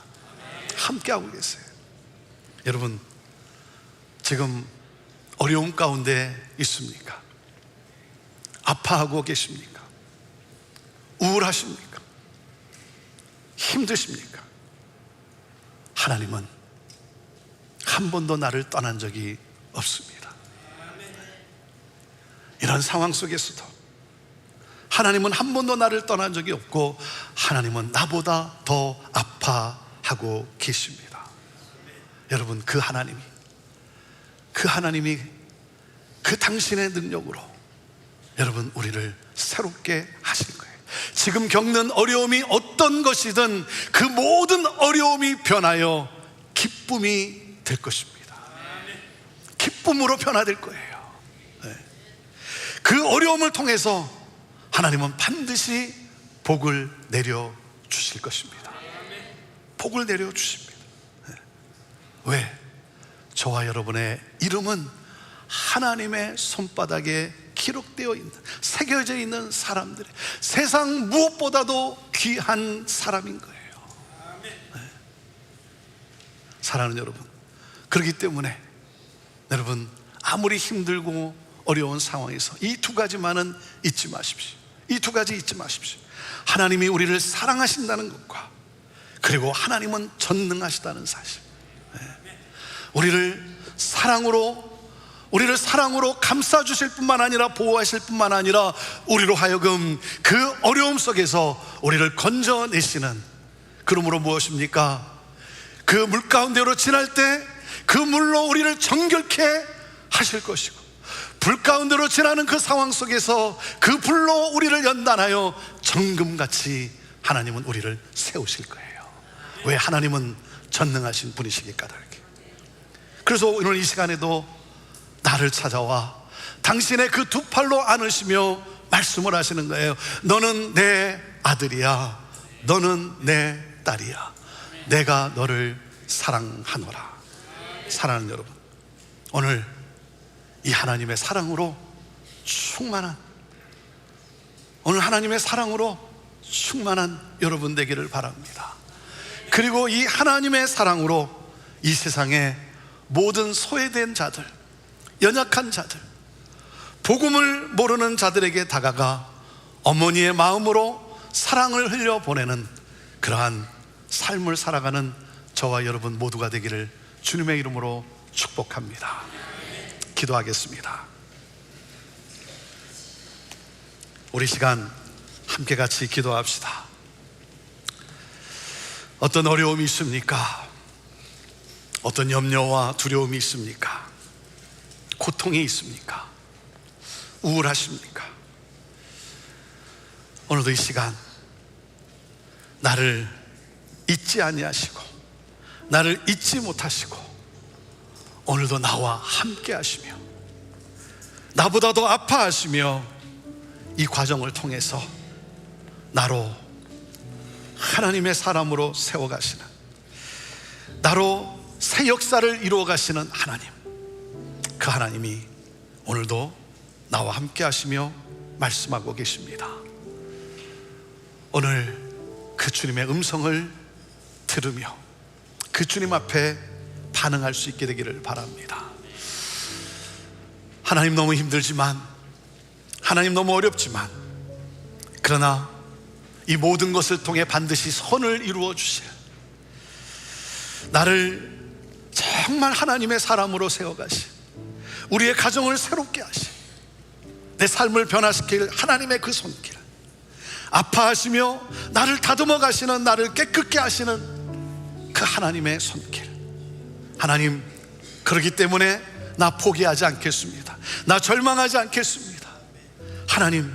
함께 하고 계세요. 여러분, 지금 어려움 가운데 있습니까? 아파하고 계십니까? 우울하십니까? 힘드십니까? 하나님은 한 번도 나를 떠난 적이 없습니다. 이런 상황 속에서도 하나님은 한 번도 나를 떠난 적이 없고, 하나님은 나보다 더 아파하고 계십니다. 여러분, 그 하나님이 그 당신의 능력으로 여러분 우리를 새롭게 하실 거예요. 지금 겪는 어려움이 어떤 것이든 그 모든 어려움이 변하여 기쁨이 될 것입니다. 기쁨으로 변화될 거예요. 그 어려움을 통해서 하나님은 반드시 복을 내려 주실 것입니다. 복을 내려 주십니다. 왜? 저와 여러분의 이름은 하나님의 손바닥에 기록되어 있는, 새겨져 있는 사람들의, 세상 무엇보다도 귀한 사람인 거예요. 사랑하는 여러분, 그렇기 때문에 여러분, 아무리 힘들고 어려운 상황에서 이 두 가지만은 잊지 마십시오. 이 두 가지 잊지 마십시오. 하나님이 우리를 사랑하신다는 것과, 그리고 하나님은 전능하시다는 사실. 우리를 사랑으로 감싸주실 뿐만 아니라 보호하실 뿐만 아니라 우리로 하여금 그 어려움 속에서 우리를 건져내시는, 그러므로 무엇입니까? 그 물 가운데로 지날 때 그 물로 우리를 정결케 하실 것이고, 불 가운데로 지나는 그 상황 속에서 그 불로 우리를 연단하여 정금같이 하나님은 우리를 세우실 거예요. 왜? 하나님은 전능하신 분이시기 까닭에. 그래서 오늘 이 시간에도 나를 찾아와 당신의 그 두 팔로 안으시며 말씀을 하시는 거예요. 너는 내 아들이야, 너는 내 딸이야, 내가 너를 사랑하노라. 사랑하는 여러분, 오늘 이 하나님의 사랑으로 충만한, 오늘 하나님의 사랑으로 충만한 여러분 되기를 바랍니다. 그리고 이 하나님의 사랑으로 이 세상에 모든 소외된 자들, 연약한 자들, 복음을 모르는 자들에게 다가가 어머니의 마음으로 사랑을 흘려보내는 그러한 삶을 살아가는 저와 여러분 모두가 되기를 주님의 이름으로 축복합니다. 기도하겠습니다. 우리 시간 함께 같이 기도합시다. 어떤 어려움이 있습니까? 어떤 염려와 두려움이 있습니까? 고통이 있습니까? 우울하십니까? 오늘도 이 시간 나를 잊지 아니하시고 나를 잊지 못하시고 오늘도 나와 함께 하시며 나보다 더 아파하시며 이 과정을 통해서 나로 하나님의 사람으로 세워가시는, 나로 새 역사를 이루어 가시는 하나님, 그 하나님이 오늘도 나와 함께 하시며 말씀하고 계십니다. 오늘 그 주님의 음성을 들으며 그 주님 앞에 반응할 수 있게 되기를 바랍니다. 하나님 너무 힘들지만, 하나님 너무 어렵지만, 그러나 이 모든 것을 통해 반드시 선을 이루어 주실, 나를 정말 하나님의 사람으로 세워가시, 우리의 가정을 새롭게 하시, 내 삶을 변화시킬 하나님의 그 손길, 아파하시며 나를 다듬어 가시는, 나를 깨끗게 하시는 그 하나님의 손길. 하나님, 그렇기 때문에 나 포기하지 않겠습니다. 나 절망하지 않겠습니다. 하나님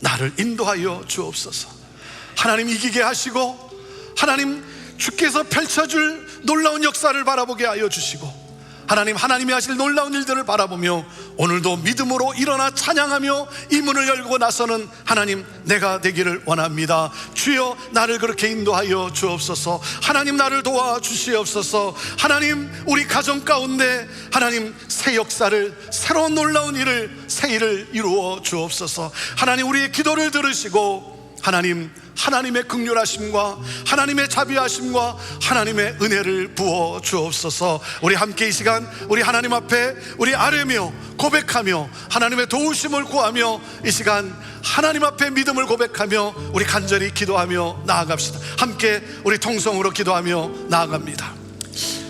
나를 인도하여 주옵소서. 하나님 이기게 하시고, 하나님 주께서 펼쳐줄 놀라운 역사를 바라보게 하여 주시고, 하나님이 하실 놀라운 일들을 바라보며 오늘도 믿음으로 일어나 찬양하며 이 문을 열고 나서는 하나님 내가 되기를 원합니다. 주여 나를 그렇게 인도하여 주옵소서. 하나님 나를 도와주시옵소서. 하나님 우리 가정 가운데 하나님 새 역사를, 새로운 놀라운 일을, 새 일을 이루어 주옵소서. 하나님 우리의 기도를 들으시고 하나님의 긍휼하심과 하나님의 자비하심과 하나님의 은혜를 부어 주옵소서. 우리 함께 이 시간 우리 하나님 앞에 우리 아뢰며 고백하며 하나님의 도우심을 구하며 이 시간 하나님 앞에 믿음을 고백하며 우리 간절히 기도하며 나아갑시다. 함께 우리 통성으로 기도하며 나아갑니다.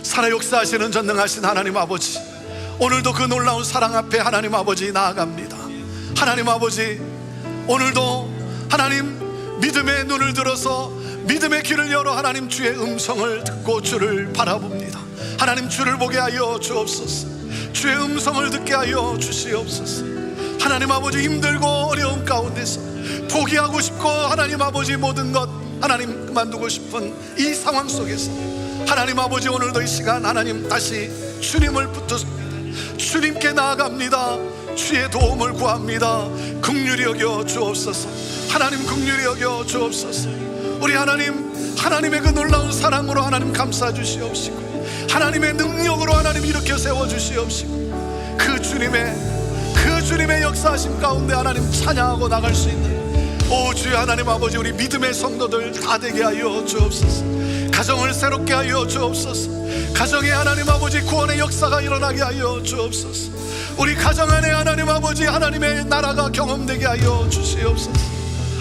살아 역사하시는 전능하신 하나님 아버지, 오늘도 그 놀라운 사랑 앞에 하나님 아버지 나아갑니다. 하나님 아버지, 오늘도 하나님 믿음의 눈을 들어서 믿음의 귀를 열어 하나님 주의 음성을 듣고 주를 바라봅니다. 하나님 주를 보게 하여 주옵소서. 주의 음성을 듣게 하여 주시옵소서. 하나님 아버지, 힘들고 어려움 가운데서 포기하고 싶고 하나님 아버지 모든 것 하나님 그만두고 싶은 이 상황 속에서 하나님 아버지 오늘도 이 시간 하나님 다시 주님을 붙듭니다. 주님께 나아갑니다. 주의 도움을 구합니다. 긍휼히 여겨 주옵소서. 하나님 긍휼히 여겨 주옵소서. 우리 하나님의 그 놀라운 사랑으로 하나님 감싸 주시옵시고, 하나님의 능력으로 하나님 일으켜 세워 주시옵시고, 그 주님의 역사하심 가운데 하나님 찬양하고 나갈 수 있는 오 주의 하나님 아버지, 우리 믿음의 성도들 다 되게 하여 주옵소서. 가정을 새롭게 하여 주옵소서. 가정에 하나님 아버지 구원의 역사가 일어나게 하여 주옵소서. 우리 가정 안에 하나님 아버지 하나님의 나라가 경험되게 하여 주시옵소서.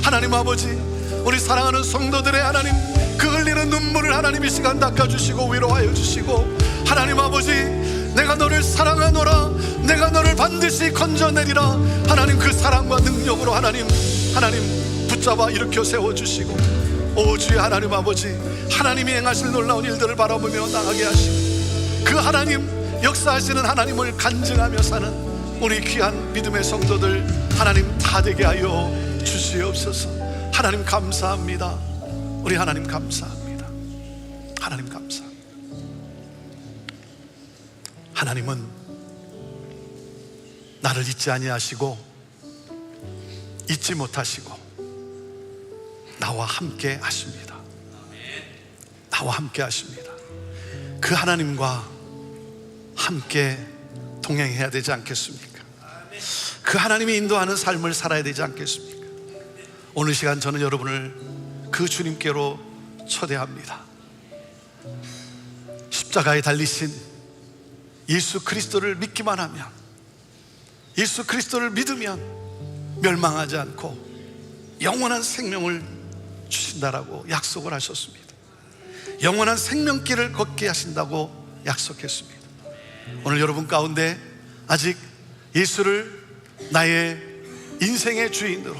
하나님 아버지, 우리 사랑하는 성도들의 하나님 그 흘리는 눈물을 하나님 이 시간 닦아주시고 위로하여 주시고, 하나님 아버지 내가 너를 사랑하노라, 내가 너를 반드시 건져내리라, 하나님 그 사랑과 능력으로 하나님 붙잡아 일으켜 세워주시고, 오 주의 하나님 아버지, 하나님이 행하실 놀라운 일들을 바라보며 나가게 하시고, 그 하나님 역사하시는 하나님을 간증하며 사는 우리 귀한 믿음의 성도들 하나님 다 되게 하여 주시옵소서. 하나님 감사합니다. 우리 하나님 감사합니다. 하나님 감사합니다. 하나님은 나를 잊지 아니하시고 잊지 못하시고 나와 함께 하십니다. 나와 함께 하십니다. 그 하나님과 함께 동행해야 되지 않겠습니까? 그 하나님이 인도하는 삶을 살아야 되지 않겠습니까? 오늘 시간 저는 여러분을 그 주님께로 초대합니다. 십자가에 달리신 예수 그리스도를 믿기만 하면, 예수 그리스도를 믿으면 멸망하지 않고 영원한 생명을 주신다라고 약속을 하셨습니다. 영원한 생명길을 걷게 하신다고 약속했습니다. 오늘 여러분 가운데 아직 예수를 나의 인생의 주인으로,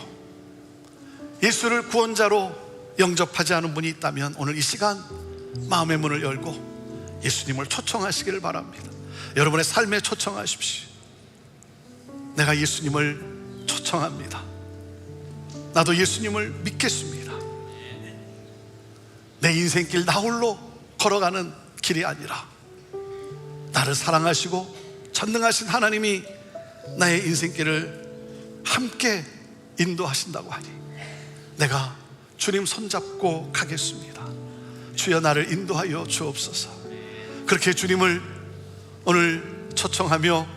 예수를 구원자로 영접하지 않은 분이 있다면 오늘 이 시간 마음의 문을 열고 예수님을 초청하시기를 바랍니다. 여러분의 삶에 초청하십시오. 내가 예수님을 초청합니다. 나도 예수님을 믿겠습니다. 내 인생길 나 홀로 걸어가는 길이 아니라 나를 사랑하시고 전능하신 하나님이 나의 인생길을 함께 인도하신다고 하니 내가 주님 손잡고 가겠습니다. 주여 나를 인도하여 주옵소서. 그렇게 주님을 오늘 초청하며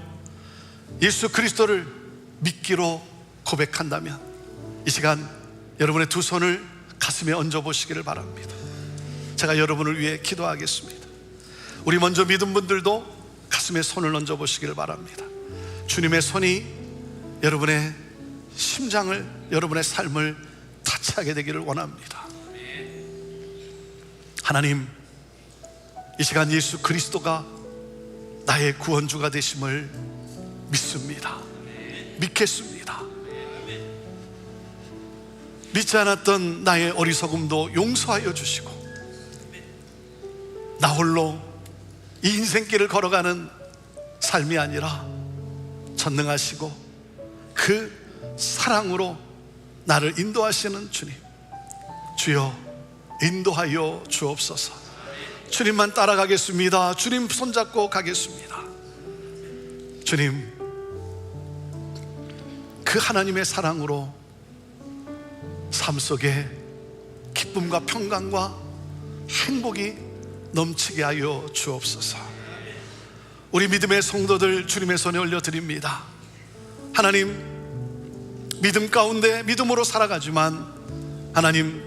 예수 그리스도를 믿기로 고백한다면 이 시간 여러분의 두 손을 가슴에 얹어 보시기를 바랍니다. 제가 여러분을 위해 기도하겠습니다. 우리 먼저 믿은 분들도 가슴에 손을 얹어 보시기를 바랍니다. 주님의 손이 여러분의 심장을, 여러분의 삶을 타치하게 되기를 원합니다. 하나님, 이 시간 예수 그리스도가 나의 구원주가 되심을 믿습니다. 믿겠습니다. 믿지 않았던 나의 어리석음도 용서하여 주시고 나 홀로 이 인생길을 걸어가는 삶이 아니라 전능하시고 그 사랑으로 나를 인도하시는 주님, 주여 인도하여 주옵소서. 주님만 따라가겠습니다. 주님 손잡고 가겠습니다. 주님, 그 하나님의 사랑으로 삶 속에 기쁨과 평강과 행복이 넘치게 하여 주옵소서. 우리 믿음의 성도들 주님의 손에 올려드립니다. 하나님, 믿음 가운데 믿음으로 살아가지만 하나님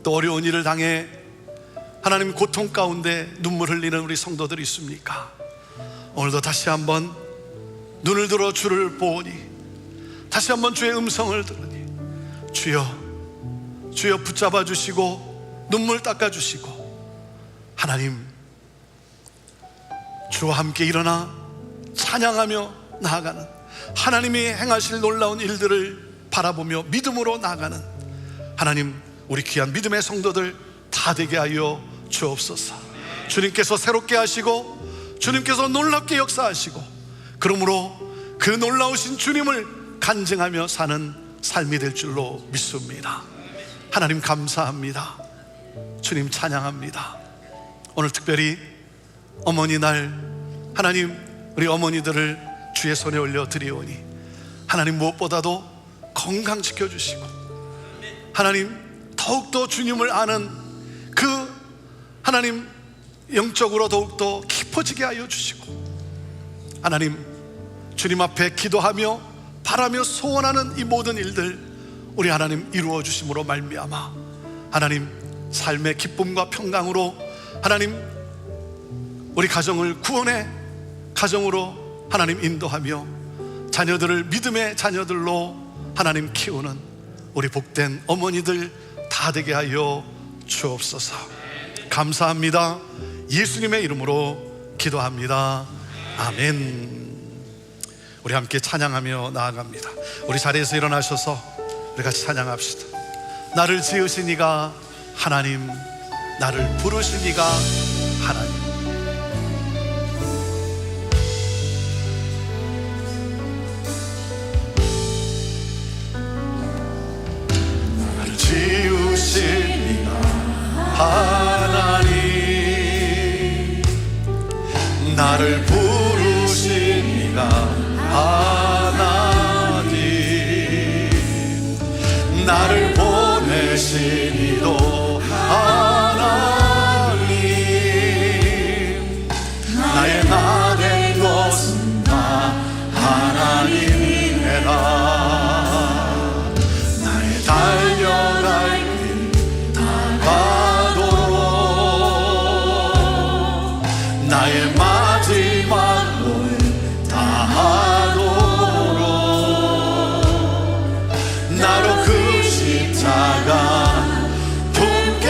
또 어려운 일을 당해 하나님 고통 가운데 눈물 흘리는 우리 성도들이 있습니까? 오늘도 다시 한번 눈을 들어 주를 보오니, 다시 한번 주의 음성을 들으니 주여 붙잡아 주시고 눈물 닦아 주시고, 하나님 주와 함께 일어나 찬양하며 나아가는, 하나님이 행하실 놀라운 일들을 바라보며 믿음으로 나아가는 하나님, 우리 귀한 믿음의 성도들 다 되게 하여 주옵소서. 주님께서 새롭게 하시고 주님께서 놀랍게 역사하시고, 그러므로 그 놀라우신 주님을 간증하며 사는 삶이 될 줄로 믿습니다. 하나님 감사합니다. 주님 찬양합니다. 오늘 특별히 어머니 날, 하나님 우리 어머니들을 주의 손에 올려드리오니 하나님 무엇보다도 건강 지켜주시고, 하나님 더욱더 주님을 아는 그 하나님 영적으로 더욱더 깊어지게 하여 주시고, 하나님 주님 앞에 기도하며 바라며 소원하는 이 모든 일들 우리 하나님 이루어 주심으로 말미암아 하나님 삶의 기쁨과 평강으로 하나님 우리 가정을 구원의 가정으로 하나님 인도하며 자녀들을 믿음의 자녀들로 하나님 키우는 우리 복된 어머니들 다 되게 하여 주옵소서. 감사합니다. 예수님의 이름으로 기도합니다. 아멘. 우리 함께 찬양하며 나아갑니다. 우리 자리에서 일어나셔서 우리 같이 찬양합시다. 나를 지으신 이가 하나님, 나를 부르신 이가 하나님. 나를 지으신 이가 하나님, 나를 부르신 이가 하나님, 나를 보내신 이도 하나님, 나의 나 된 것은 다 하나님이라. 나의 달려갈 길 다가도록, 나의 마지막 몸을 다하도록, 나로 그 십자가 품게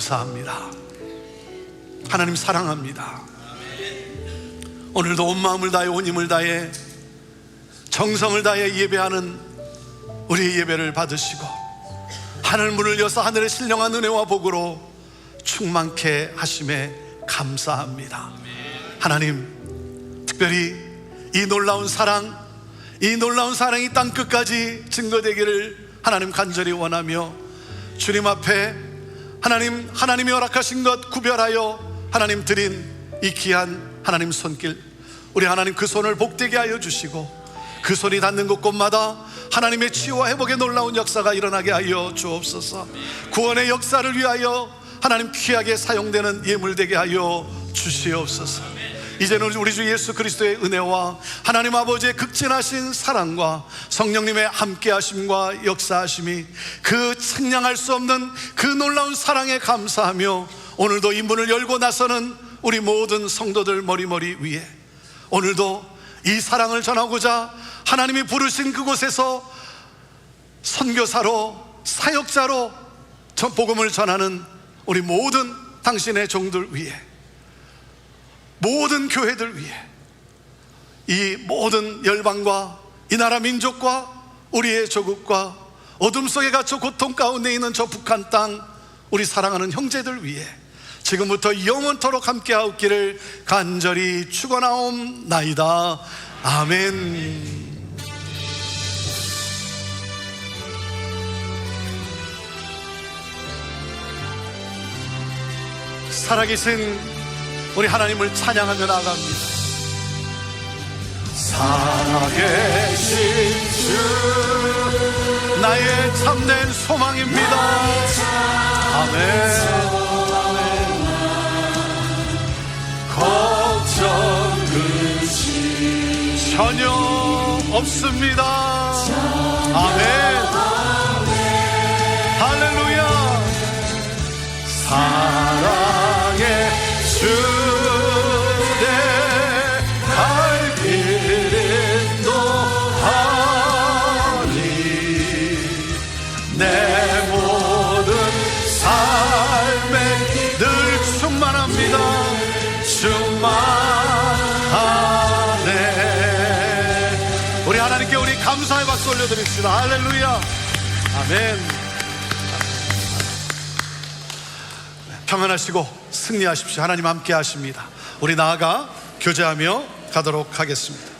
감사합니다. 하나님 사랑합니다. 오늘도 온 마음을 다해 온 힘을 다해 정성을 다해 예배하는 우리의 예배를 받으시고 하늘 문을 여서 하늘의 신령한 은혜와 복으로 충만케 하심에 감사합니다. 하나님, 특별히 이 놀라운 사랑이 땅 끝까지 증거되기를 하나님 간절히 원하며 주님 앞에 하나님이 허락하신 것 구별하여 하나님 드린 이 귀한 하나님 손길, 우리 하나님 그 손을 복되게 하여 주시고 그 손이 닿는 곳곳마다 하나님의 치유와 회복의 놀라운 역사가 일어나게 하여 주옵소서. 구원의 역사를 위하여 하나님 귀하게 사용되는 예물 되게 하여 주시옵소서. 이제는 우리 주 예수 그리스도의 은혜와 하나님 아버지의 극진하신 사랑과 성령님의 함께하심과 역사하심이 그 측량할 수 없는 그 놀라운 사랑에 감사하며 오늘도 이 문을 열고 나서는 우리 모든 성도들 머리머리 위에 오늘도 이 사랑을 전하고자 하나님이 부르신 그곳에서 선교사로 사역자로 복음을 전하는 우리 모든 당신의 종들 위에, 모든 교회들 위에, 이 모든 열방과 이 나라 민족과 우리의 조국과 어둠 속에 갇혀 고통 가운데 있는 저 북한 땅 우리 사랑하는 형제들 위에 지금부터 영원토록 함께하옵기를 간절히 축원하옵나이다. 아멘. 살아계신 우리 하나님을 찬양하며 나아갑니다. 살아계신 주 나의 참된 소망입니다. 아멘. 걱정 근심 전혀 없습니다. 아멘. 할렐루야. 사랑의 주내 갈 길 인도하리. 내 모든 삶에 늘 충만합니다. 충만하네. 우리 하나님께 우리 감사의 박수 올려드립시다. 할렐루야. 아멘. 평안하시고 승리하십시오. 하나님 함께 하십니다. 우리 나아가 교제하며 가도록 하겠습니다.